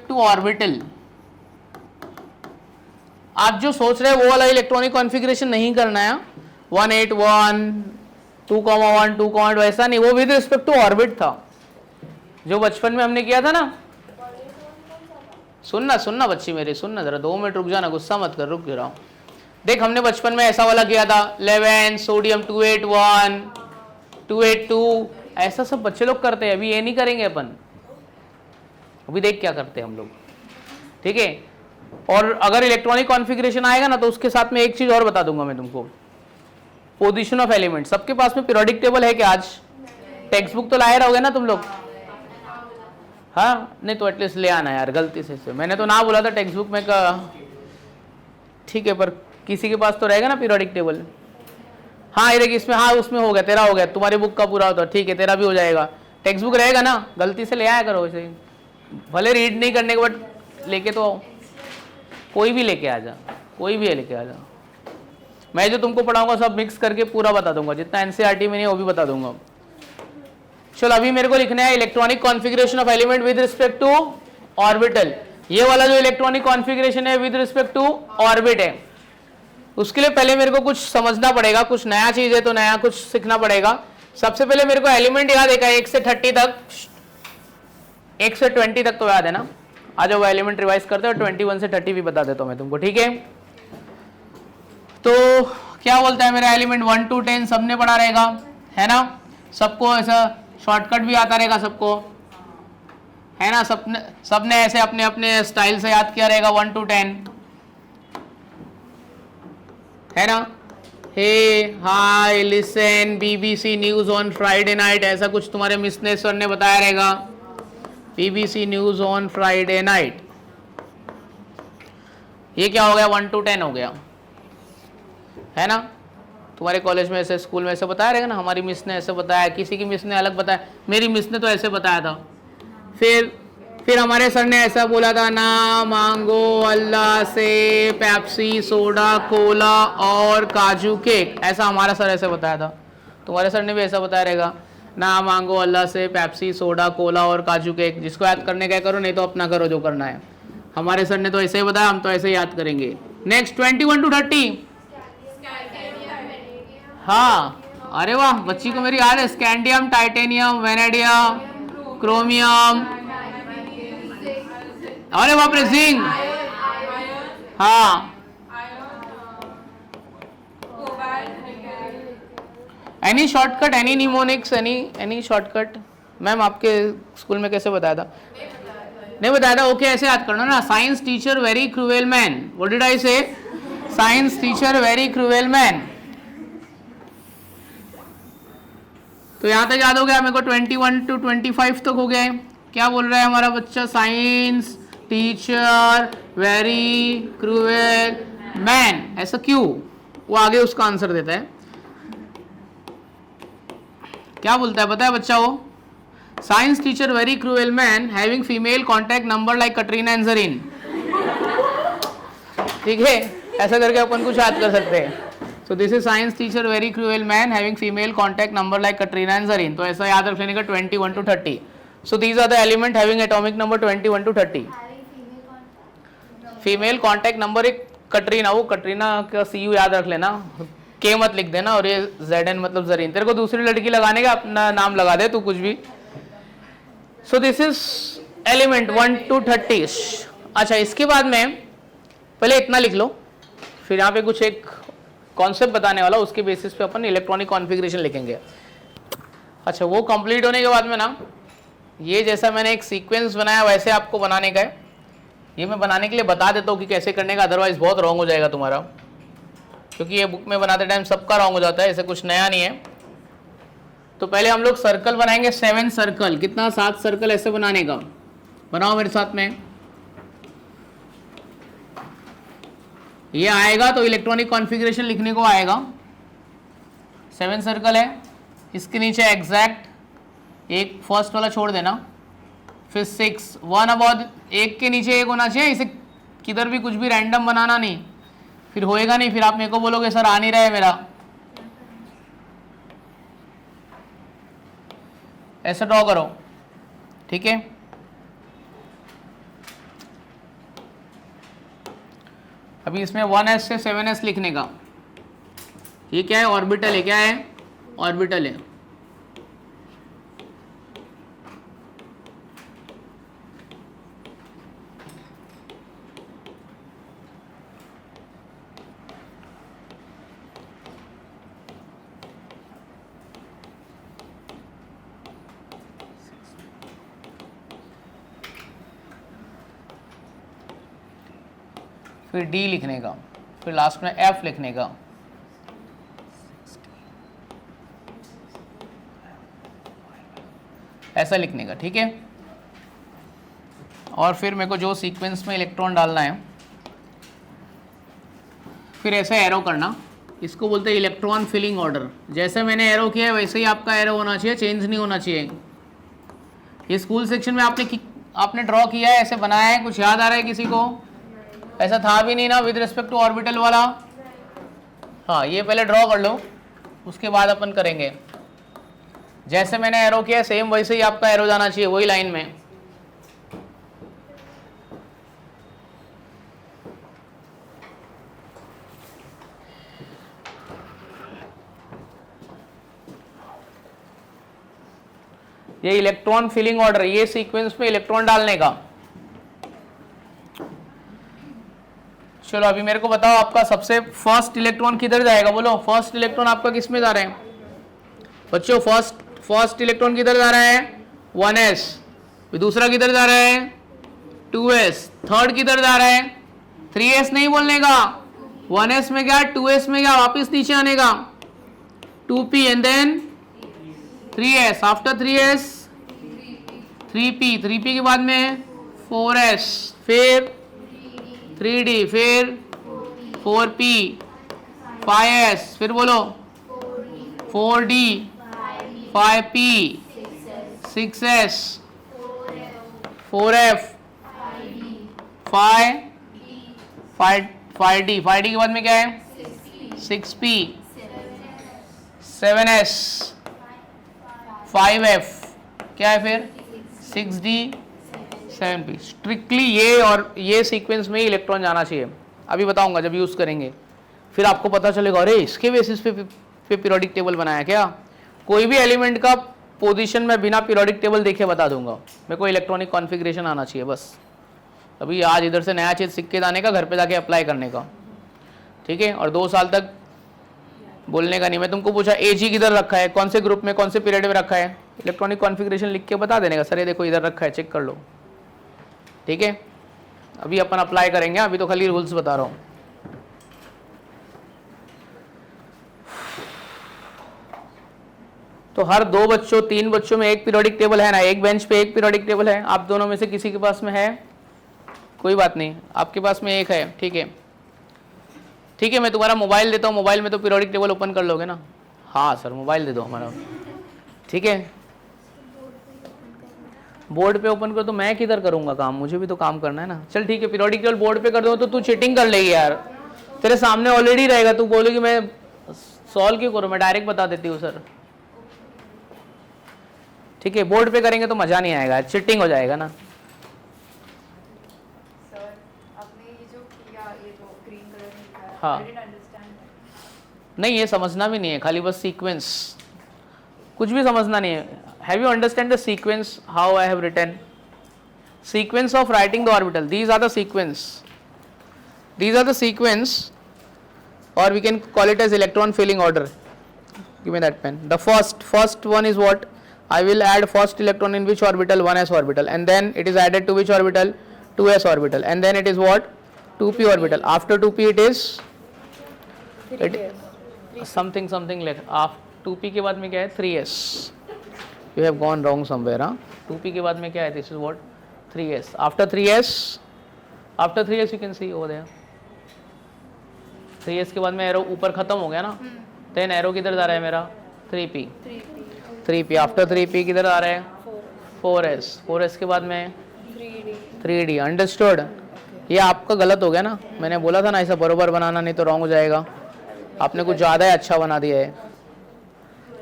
to orbital। आप जो सोच रहे हैं वो वाला इलेक्ट्रॉनिक कॉन्फ़िगरेशन नहीं करना है, 181 2,1 2, वैसा नहीं, वो विद रिस्पेक्ट टू ऑर्बिट था जो बचपन में हमने किया था ना। सुनना बच्ची मेरी, सुनना जरा, 2 मिनट रुक जाना, गुस्सा मत कर, रुक गिरा। देख हमने बचपन में ऐसा वाला किया था, 11 सोडियम 281 282, ऐसा सब बच्चे लोग करते हैं। अभी ये नहीं करेंगे अपन, अभी देख क्या करते हैं हम लोग, ठीक है। और अगर इलेक्ट्रॉनिक कॉन्फ़िगरेशन आएगा ना तो उसके साथ में एक चीज और बता दूंगा मैं तुमको, पोजीशन ऑफ एलिमेंट। सबके पास में पीरियोडिक टेबल है क्या आज, टेक्स्ट बुक तो लाए रहोगे ना तुम लोग, हाँ नहीं तो एटलीस्ट ले आना यार, गलती से मैंने तो ना बोला था टेक्स्ट बुक में का, ठीक है, पर किसी के पास तो रहेगा ना पीरियोडिक टेबल। हाँ ये देखिए इसमें, हाँ उसमें हो गया, तेरा हो गया, तुम्हारी बुक का पूरा होता, ठीक है तेरा भी हो जाएगा। टेक्स्ट बुक रहेगा ना, गलती से ले आया करो वैसे, भले रीड नहीं करने के बाद लेके तो कोई भी लेके आ जा, कोई भी लेके आ जा। मैं जो तुमको पढ़ाऊंगा सब मिक्स करके पूरा बता दूंगा, जितना एनसीईआरटी में नहीं वो भी बता दूंगा। चलो अभी मेरे को लिखना है electronic configuration of element with respect to orbital. ये वाला जो इलेक्ट्रॉनिक कॉन्फ़िगरेशन है विद रिस्पेक्ट टू ऑर्बिट है, उसके लिए पहले मेरे को कुछ समझना पड़ेगा, कुछ नया चीज है तो नया कुछ सीखना पड़ेगा। सबसे पहले मेरे को एलिमेंट याद है, 1 से 30 तक, 1 से 20 तक तो याद है ना। आ जाओ एलिमेंट रिवाइज करते हैं, 21 से 30 भी बता देता हूं मैं तुमको, ठीक है। तो क्या बोलता है मेरा एलिमेंट, 1 to 10 सबने पढ़ा रहेगा, है ना। सबको ऐसा शॉर्टकट भी आता रहेगा सबको, है ना। सबने ऐसे अपने अपने स्टाइल से याद किया रहेगा 1 to 10, है ना। Hey hi listen BBC news on Friday night, ऐसा कुछ तुम्हारे मिस ने सर ने बताया रहेगा, BBC news on Friday night. ये क्या हो गया, 1 to 10 हो गया, है ना। तुम्हारे कॉलेज में ऐसे, स्कूल में ऐसे बताया रहेगा ना, हमारी मिस ने ऐसे बताया, किसी की मिस ने अलग बताया, मेरी मिस ने तो ऐसे बताया था। फिर फिर हमारे सर ने ऐसा बोला था, ना मांगो अल्लाह से पेप्सी, सोडा, कोला और काजू केक, ऐसा हमारा सर ऐसे बताया था। तुम्हारे सर ने भी ऐसा बताया रहेगा, ना मांगो अल्लाह से पेप्सी, सोडा, कोला और काजू केक। जिसको याद करने का करो, नहीं तो अपना करो जो करना है। हमारे सर ने तो ऐसे ही बताया, हम तो ऐसे ही याद करेंगे। Next 21 to 30। हाँ, अरे वाह, बच्ची को मेरी याद है। स्कैंडियम, टाइटेनियम, वेनेडियम, क्रोमियम, अरे बाप रे, जिंक। हाँ, any shortcut, any mnemonics, any shortcut? Ma'am आपके स्कूल में कैसे बताया था? नहीं बताया था। ओके, ऐसे याद करना ना। Science teacher very cruel man. What did I say? Science teacher very cruel man. तो यहां तक याद हो गया मेरे को। 21 to 25 तक हो गए। क्या बोल रहा है हमारा बच्चा? Science teacher very cruel man. ऐसा क्यों? वो आगे उसका आंसर देता है। क्या बोलता है पता है बच्चा? वो science teacher very cruel man having female contact number like Katrina and Zareen. ठीक है, ऐसा करके अपन कुछ याद कर सकते हैं। So this is science teacher very cruel man having female contact number like Katrina and Zareen. तो ऐसा याद रख लेने का 21 to 30। So these are the element having atomic number 21 to 30। Female contact number एक कटरीना, वो कटरीना का CU याद रख लेना, के मत लिख देना, और ये ZN मतलब जरीन। तेरे को दूसरी लड़की लगाने का अपना नाम लगा दे तू कुछ भी। सो दिस इज एलिमेंट 1 to 30। अच्छा, इसके बाद में पहले इतना लिख लो, फिर यहाँ पे कुछ एक कॉन्सेप्ट बताने वाला, उसके बेसिस पे अपन इलेक्ट्रॉनिक कॉन्फ़िगरेशन लिखेंगे। अच्छा, वो कंप्लीट होने के बाद में ना, ये जैसा मैंने एक सीक्वेंस बनाया वैसे आपको बनाने का है। ये मैं बनाने के लिए बता देता हूँ कि कैसे करने का, अदरवाइज बहुत रॉन्ग हो जाएगा तुम्हारा, क्योंकि ये बुक में बनाते टाइम सबका रॉन्ग हो जाता है, ऐसे कुछ नया नहीं है। तो पहले हम लोग सर्कल बनाएंगे, 7 सर्कल। कितना? 7 सर्कल ऐसे बनाने का। बनाओ मेरे साथ में। ये आएगा तो इलेक्ट्रॉनिक कॉन्फ़िगरेशन लिखने को आएगा। 7 सर्कल है, इसके नीचे एग्जैक्ट एक फर्स्ट वाला छोड़ देना, फिर 6 1 अबाउट, एक के नीचे एक होना चाहिए। इसे किधर भी कुछ भी रैंडम बनाना नहीं, फिर होएगा नहीं, फिर आप मेरे को बोलोगे सर आ नहीं रहा है मेरा। ऐसा ड्रॉ करो, ठीक है। अभी इसमें 1s से 7s लिखने का। ये क्या है? ऑर्बिटल है। क्या है? ऑर्बिटल है। फिर D लिखने का, फिर लास्ट में F लिखने का। ऐसा लिखने का, ठीक है। और फिर मेरे को जो सीक्वेंस में इलेक्ट्रॉन डालना है, फिर ऐसे एरो करना। इसको बोलते हैं इलेक्ट्रॉन फिलिंग ऑर्डर। जैसे मैंने एरो किया है वैसे ही आपका एरो होना चाहिए, चेंज नहीं होना चाहिए। ये स्कूल सेक्शन में आपने ड्रॉ किया है, ऐसे बनाया है, कुछ याद आ रहा है किसी को? ऐसा था भी नहीं ना विद रिस्पेक्ट टू ऑर्बिटल वाला। हाँ, ये पहले ड्रॉ कर लो, उसके बाद अपन करेंगे। जैसे मैंने एरो किया सेम वैसे ही आपका एरो जाना चाहिए, वही लाइन में। ये इलेक्ट्रॉन फिलिंग ऑर्डर, ये सीक्वेंस में इलेक्ट्रॉन डालने का। चलो अभी मेरे को बताओ, आपका सबसे फर्स्ट इलेक्ट्रॉन किधर जाएगा? बोलो, फर्स्ट इलेक्ट्रॉन आपका किस में जा रहा है बच्चों? फर्स्ट इलेक्ट्रॉन किधर जा रहा है? 1s। फिर दूसरा किधर जा रहा है? 2s। थर्ड किधर जा रहा है? 3s नहीं बोलने का, 1s में गया, 2s में गया, वापिस नीचे आने का, 2p and then 3s। After 3s 3p, 3p के बाद में 4s, फिर 3d, फिर 4p, 5s, फिर बोलो 4d, 5p, 6s, 4f 5d के बाद में क्या है 6p 7s 5f क्या है फिर 6d 7p। स्ट्रिक्टली ये और ये सीक्वेंस में ही इलेक्ट्रॉन जाना चाहिए। अभी बताऊंगा जब यूज करेंगे, फिर आपको पता चलेगा अरे इसके बेसिस पे पीरियोडिक टेबल बनाया क्या। कोई भी एलिमेंट का पोजीशन में बिना पीरियोडिक टेबल देखे बता दूंगा, मेरे को इलेक्ट्रॉनिक कॉन्फ़िगरेशन आना चाहिए बस। अभी आज इधर से नया चीज़ सीख के जाने का, घर पे जाके अप्लाई करने का, ठीक है। और 2 साल तक बोलने का नहीं। मैं तुमको पूछा Ag किधर रखा है, कौन से ग्रुप में कौन से पीरियड में रखा है, इलेक्ट्रॉनिक कॉन्फ़िगरेशन लिख के बता देने का, सर ये देखो इधर रखा है, चेक कर लो, ठीक है। अभी अपन अप्लाई करेंगे, अभी तो खाली रूल्स बता रहा हूँ। तो हर 2 बच्चों 3 बच्चों में एक पीरियोडिक टेबल है ना, एक बेंच पे एक पीरियोडिक टेबल है। आप दोनों में से किसी के पास में है, कोई बात नहीं, आपके पास में एक है, ठीक है। ठीक है, मैं तुम्हारा मोबाइल देता हूँ, मोबाइल में तो पीरियोडिक टेबल ओपन कर लोगे ना। हाँ सर मोबाइल दे दो हमारा, ठीक है। बोर्ड पे ओपन कर तो मैं किधर करूँगा काम, मुझे भी तो काम करना है ना। चल ठीक है, पीरियोडिक टेबल बोर्ड पे कर दो तो तू चीटिंग कर लेगी यार, तेरे सामने ऑलरेडी रहेगा, तू बोलेगी मैं सॉल्व क्यों करूँ, मैं डायरेक्ट बता देती हूँ सर, ठीक है। बोर्ड पे करेंगे तो मजा नहीं आएगा, चिटिंग हो जाएगा ना। सर आपने ये जो किया, ये जो ग्रीन कलर में लिखा है, हाँ। I didn't understand। नहीं ये समझना भी नहीं है, खाली बस सीक्वेंस, कुछ भी समझना नहीं है। Have you understand the sequence how I have written sequence of writing the orbital, these are the sequence, these are the sequence, or we can call it as electron filling order. Give me that pen. The first one is what? I will add first electron in which orbital? 1s orbital, and then it is added to which orbital? 2s orbital, and then it is what? 2p orbital. After 2p it is something like after 2p के बाद में क्या है 3s. You have gone wrong somewhere, हाँ? 2p के बाद में क्या है? This is what? 3s. After 3s you can see over there. 3s के बाद में एरो ऊपर खत्म हो गया ना, देन एरो किधर जा रहा है मेरा 3p आफ्टर 3p किधर आ रहा है 4s के बाद में 3d। अंडरस्टूड। ये आपका गलत हो गया ना, मैंने बोला था ना ऐसा बरोबर बनाना, नहीं तो रॉन्ग हो जाएगा। आपने कुछ ज़्यादा ही अच्छा बना दिया है,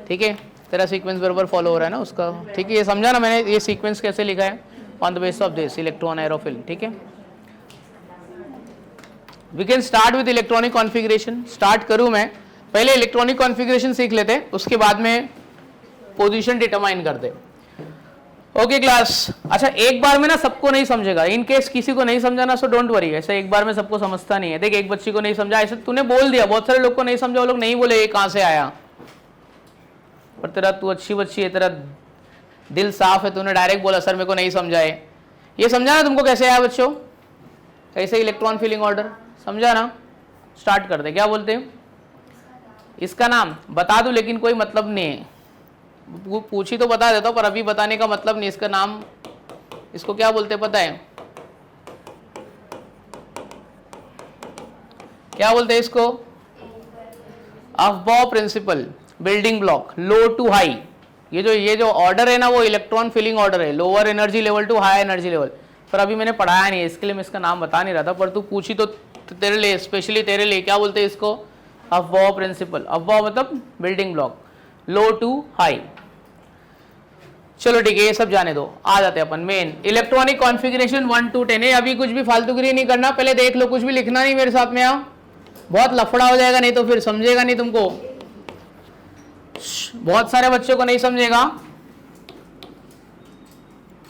ठीक है। तेरा सीक्वेंस बरोबर फॉलो हो रहा है ना उसका, ठीक है। ये समझा ना मैंने ये सीक्वेंस कैसे लिखा है, on the base of this electron aerophile, ठीक है। We can start with electronic configuration. Start करूं मैं, पहले इलेक्ट्रॉनिक कॉन्फ़िगरेशन सीख लेते, उसके बाद में पोजीशन डिटरमाइन करते। Okay class. अच्छा एक बार में ना सबको नहीं समझेगा, इन केस किसी को नहीं समझाना सो डोंट वरी, ऐसे एक बार में सबको समझता नहीं है। देख एक बच्ची को नहीं समझा, ऐसे तूने बोल दिया, बहुत सारे लोग को नहीं समझा, वो लोग नहीं बोले ये कहाँ से आया, पर तेरा तू अच्छी बच्ची है, तेरा दिल साफ है, तूने डायरेक्ट बोला सर मेरे को नहीं समझा है। ये समझा ना तुमको कैसे आया बच्चों, कैसे इलेक्ट्रॉन फिलिंग ऑर्डर, समझा ना। स्टार्ट करते, क्या बोलते हैं इसका नाम बता दूं, लेकिन कोई मतलब नहीं है, पूछी तो बता देता हूं, पर अभी बताने का मतलब नहीं। इसका नाम, इसको क्या बोलते हैं पता है, क्या बोलते हैं इसको, aufbau principle, building block, low to high. ये जो ऑर्डर है ना वो इलेक्ट्रॉन फिलिंग ऑर्डर है, lower energy level to high energy level. पर अभी मैंने पढ़ाया नहीं है, इसके लिए मैं इसका नाम बता नहीं रहा था, पर तू पूछी तो तेरे लिए, स्पेशली तेरे लिए, क्या बोलते हैं इसको, अफबाउ प्रिंसिपल। अफबाउ मतलब building block, low to high. चलो ठीक है, ये सब जाने दो, आ जाते हैं अपन मेन इलेक्ट्रॉनिक कॉन्फ़िगरेशन 1 to 10 है। अभी कुछ भी फालतूगिरी नहीं करना, पहले देख लो, कुछ भी लिखना नहीं मेरे साथ में, यहाँ बहुत लफड़ा हो जाएगा, नहीं तो फिर समझेगा नहीं तुमको, बहुत सारे बच्चों को नहीं समझेगा।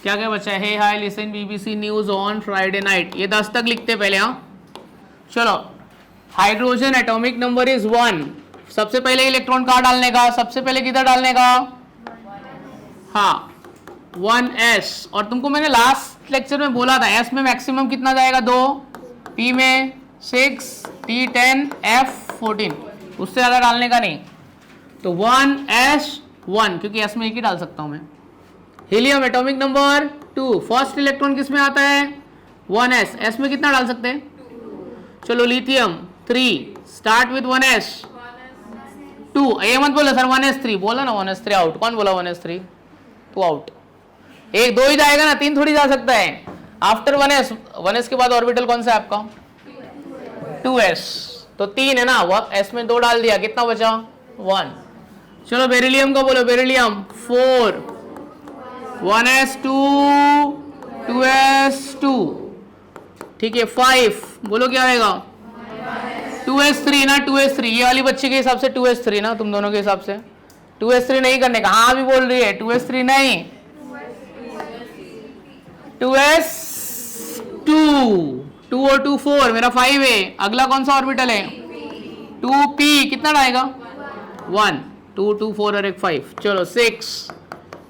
क्या क्या बच्चा है, hey hi listen BBC news on Friday night, ये 10 तक लिखते पहले। हाँ चलो, हाइड्रोजन एटॉमिक नंबर इज 1, सबसे पहले इलेक्ट्रॉन कहाँ डालने का, सबसे पहले किधर डालने का, हाँ 1s। और तुमको मैंने लास्ट लेक्चर में बोला था s में मैक्सिमम कितना जाएगा 2, p में 6, t 10, f 14, उससे ज़्यादा डालने का नहीं। तो 1s1, क्योंकि s में एक ही डाल सकता हूँ मैं। Helium atomic number 2, first electron किस में आता है 1s, s में कितना डाल सकते हैं, चलो लिथियम 3, स्टार्ट विद 1s 2, ये मत बोलो सर 1s3, बोला ना 1s3 आउट, कौन बोला 1s3, तू आउट, एक 2 ही जाएगा ना, 3 थोड़ी जा सकता है। आफ्टर 1s, 1s के बाद ऑर्बिटल कौन सा है आपका? 2s, तो 3 है ना, s में 2 डाल दिया, कितना बचा? 1। चलो बेरिलियम का बोलो, बेरिलियम 4, 1s2, 2s2, ठीक है। 5 बोलो क्या आएगा? 2s3 ना, 2s3, ये वाली बच्ची के हिसाब से 2s3 ना, तुम दोनों के हिसाब से 2s3 नहीं करने का। हाँ भी बोल रही है, 2s3 नहीं, 2s2, 2 और 2 4, मेरा 5 है। अगला कौन सा ऑर्बिटल है? 2p, कितना आएगा? 1, 2, 2 4 और एक 5, चलो 6,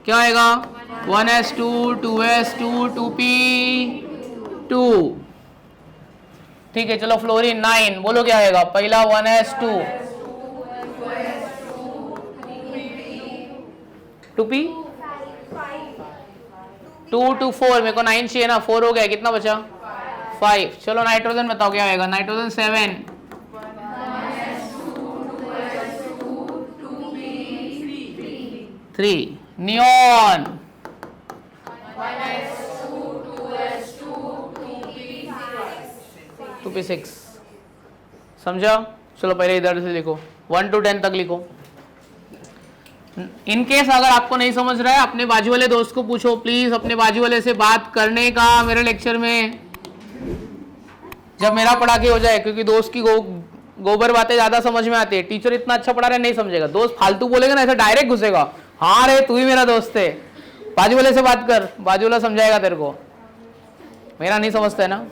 क्या आएगा? 1s2, 2s2, 2p2, ठीक है। चलो फ्लोरीन 9, बोलो क्या आएगा? पहला 1s2, 2p, 2 2 4, मेरे को 9 चाहिए ना, 4 हो गया, कितना बचा? 5। चलो नाइट्रोजन बताओ क्या आएगा? नाइट्रोजन 7, 3, नियॉन 2p6, समझा? चलो पहले इधर से लिखो, 1 to 10 तक लिखो। इन केस अगर आपको नहीं समझ रहा है, अपने बाजू वाले दोस्त को पूछो प्लीज, अपने बाजू वाले से बात करने का मेरे लेक्चर में, जब मेरा पढ़ा के हो जाए, क्योंकि दोस्त की गोबर बातें ज्यादा समझ में आती है। टीचर इतना अच्छा पढ़ा रहे नहीं समझेगा, दोस्त फालतू बोलेगा ना, ऐसा डायरेक्ट घुसेगा, हाँ रे तू ही मेरा दोस्त है, बाजू वाले से बात कर, बाजू वाला समझाएगा तेरे को। मेरा नहीं समझता है ना।